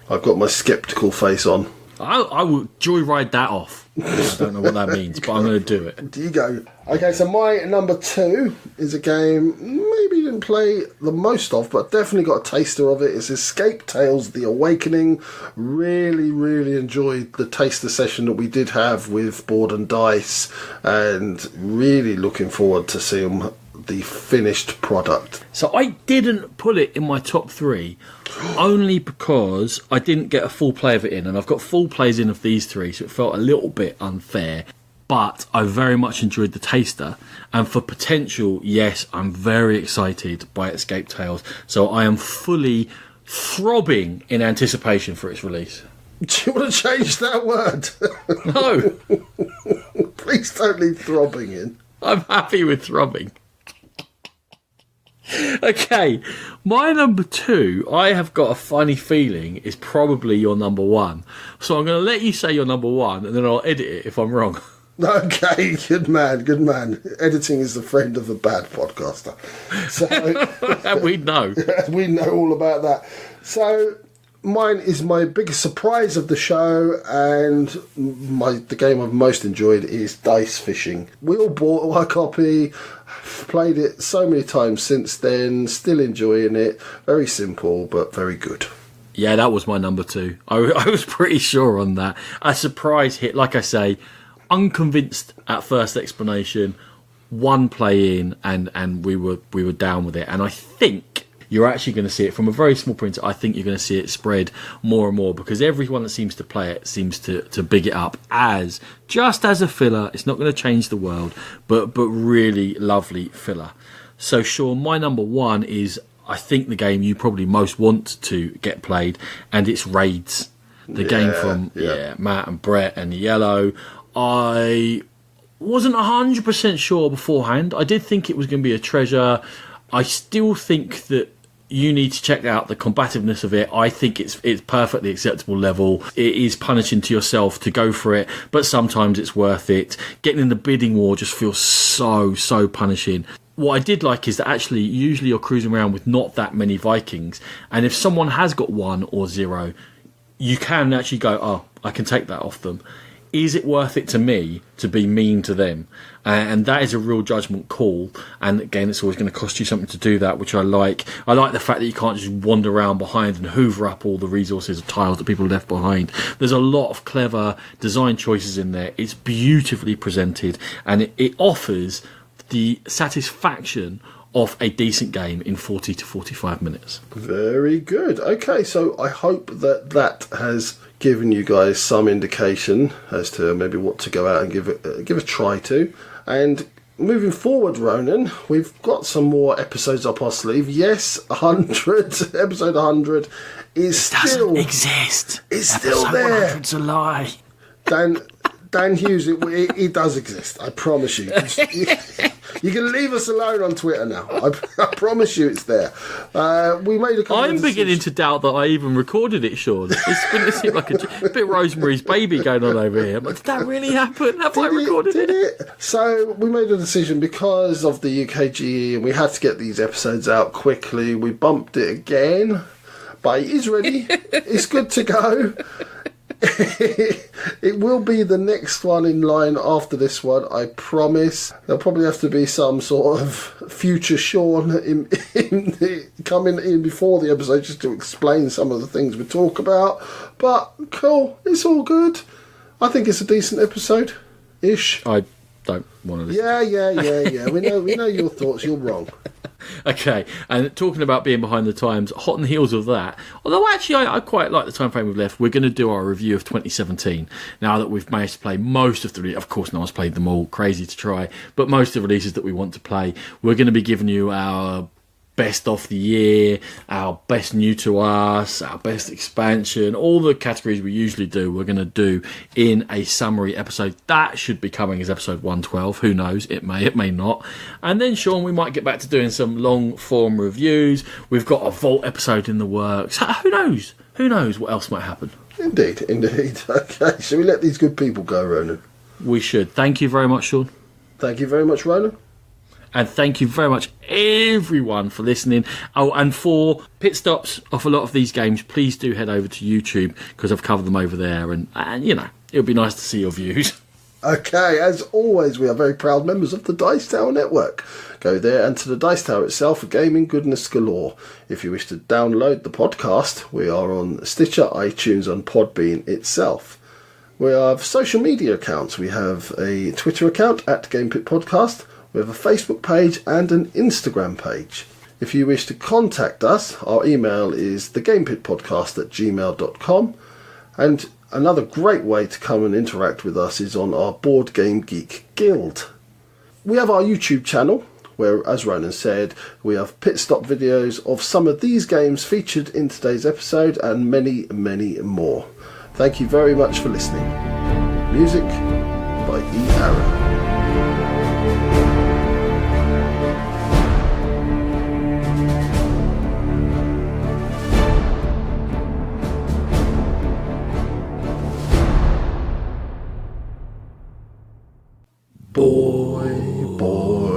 I've got my sceptical face on. I will joyride that off. I don't know what that means, but I'm going to do it. Do you go? Okay, so my number 2 is a game maybe you didn't play the most of, but definitely got a taster of it. It's Escape Tales: The Awakening. Really, really enjoyed the taster session that we did have with Board and Dice, and really looking forward to seeing the finished product. So I didn't put it in my top 3 only because I didn't get a full play of it in, and I've got full plays in of these 3, so it felt a little bit unfair. But I very much enjoyed the taster, and for potential, yes, I'm very excited by Escape Tales. So I am fully throbbing in anticipation for its release. Do you want to change that word? No. Please don't leave throbbing in. I'm happy with throbbing. Okay, my number 2, I have got a funny feeling, is probably your number 1. So I'm going to let you say your number 1, and then I'll edit it if I'm wrong. Okay, good man, good man. Editing is the friend of the bad podcaster. So we know. We know all about that. So mine is my biggest surprise of the show, and the game I've most enjoyed is Dice Fishing. We all bought a copy, played it so many times since then, still enjoying it. Very simple, but very good. Yeah, that was my number 2. I was pretty sure on that. A surprise hit, like I say, unconvinced at first explanation, one play in, and we were down with it. And I think you're actually going to see it from a very small print. I think you're going to see it spread more and more, because everyone that seems to play it seems to big it up as just as a filler. It's not going to change the world, but really lovely filler. So Sean, my number 1 is, I think, the game you probably most want to get played, and it's Raids. The game from Matt and Brett and Yellow. I wasn't 100% sure beforehand. I did think it was going to be a treasure. I still think that you need to check out the combativeness of it. I think it's perfectly acceptable level. It is punishing to yourself to go for it, but sometimes it's worth it. Getting in the bidding war just feels so punishing. What I did like is that actually usually you're cruising around with not that many Vikings, and if someone has got 1 or 0, you can actually go, oh, I can take that off them. Is it worth it to me to be mean to them? And that is a real judgment call. And again, it's always going to cost you something to do that, which I like. I like the fact that you can't just wander around behind and hoover up all the resources or tiles that people left behind. There's a lot of clever design choices in there. It's beautifully presented, and it offers the satisfaction of a decent game in 40 to 45 minutes. Very good. Okay, so I hope that has given you guys some indication as to maybe what to go out and give a try to. And moving forward, Ronan, we've got some more episodes up our sleeve. Yes, 100, episode 100 is still... doesn't exist. It's episode still there. 100's a lie. Dan Hughes, it does exist. I promise you. You can leave us alone on Twitter now. I promise you it's there. We made a couple I'm beginning to doubt that I even recorded it, Sean. It's going to seem like a bit Rosemary's Baby going on over here. But did that really happen? Have I recorded it? So we made a decision because of the UKGE, and we had to get these episodes out quickly. We bumped it again, but it is ready. It's good to go. It will be the next one in line after this one, I promise. There'll probably have to be some sort of future Sean coming in before the episode just to explain some of the things we talk about. But cool, it's all good. I think it's a decent episode-ish. I don't want to listen. Yeah. We know your thoughts. You're wrong. Okay, and talking about being behind the times, hot on the heels of that, although actually I quite like the time frame we've left, we're going to do our review of 2017 now that we've managed to play most of the... Of course, no one's played them all, crazy to try, but most of the releases that we want to play, we're going to be giving you our best of the year, our best new to us, our best expansion, all the categories we usually do, we're going to do in a summary episode. That should be coming as episode 112. Who knows? It may not. And then, Sean, we might get back to doing some long form reviews. We've got a Vault episode in the works. Who knows? Who knows what else might happen? Indeed. Okay, shall we let these good people go, Ronan? We should. Thank you very much, Sean. Thank you very much, Ronan. And thank you very much, everyone, for listening. Oh, and for pit stops of a lot of these games, please do head over to YouTube, because I've covered them over there. And you know, it'll be nice to see your views. Okay, as always, we are very proud members of the Dice Tower Network. Go there and to the Dice Tower itself for gaming goodness galore. If you wish to download the podcast, we are on Stitcher, iTunes, and Podbean itself. We have social media accounts. We have a Twitter account at GamePit Podcast. We have a Facebook page and an Instagram page. If you wish to contact us, our email is thegamepitpodcast@gmail.com, and another great way to come and interact with us is on our Board Game Geek Guild. We have our YouTube channel, where, as Ronan said, we have pit stop videos of some of these games featured in today's episode and many, many more. Thank you very much for listening. Music by E. Arrow. Boy, boy.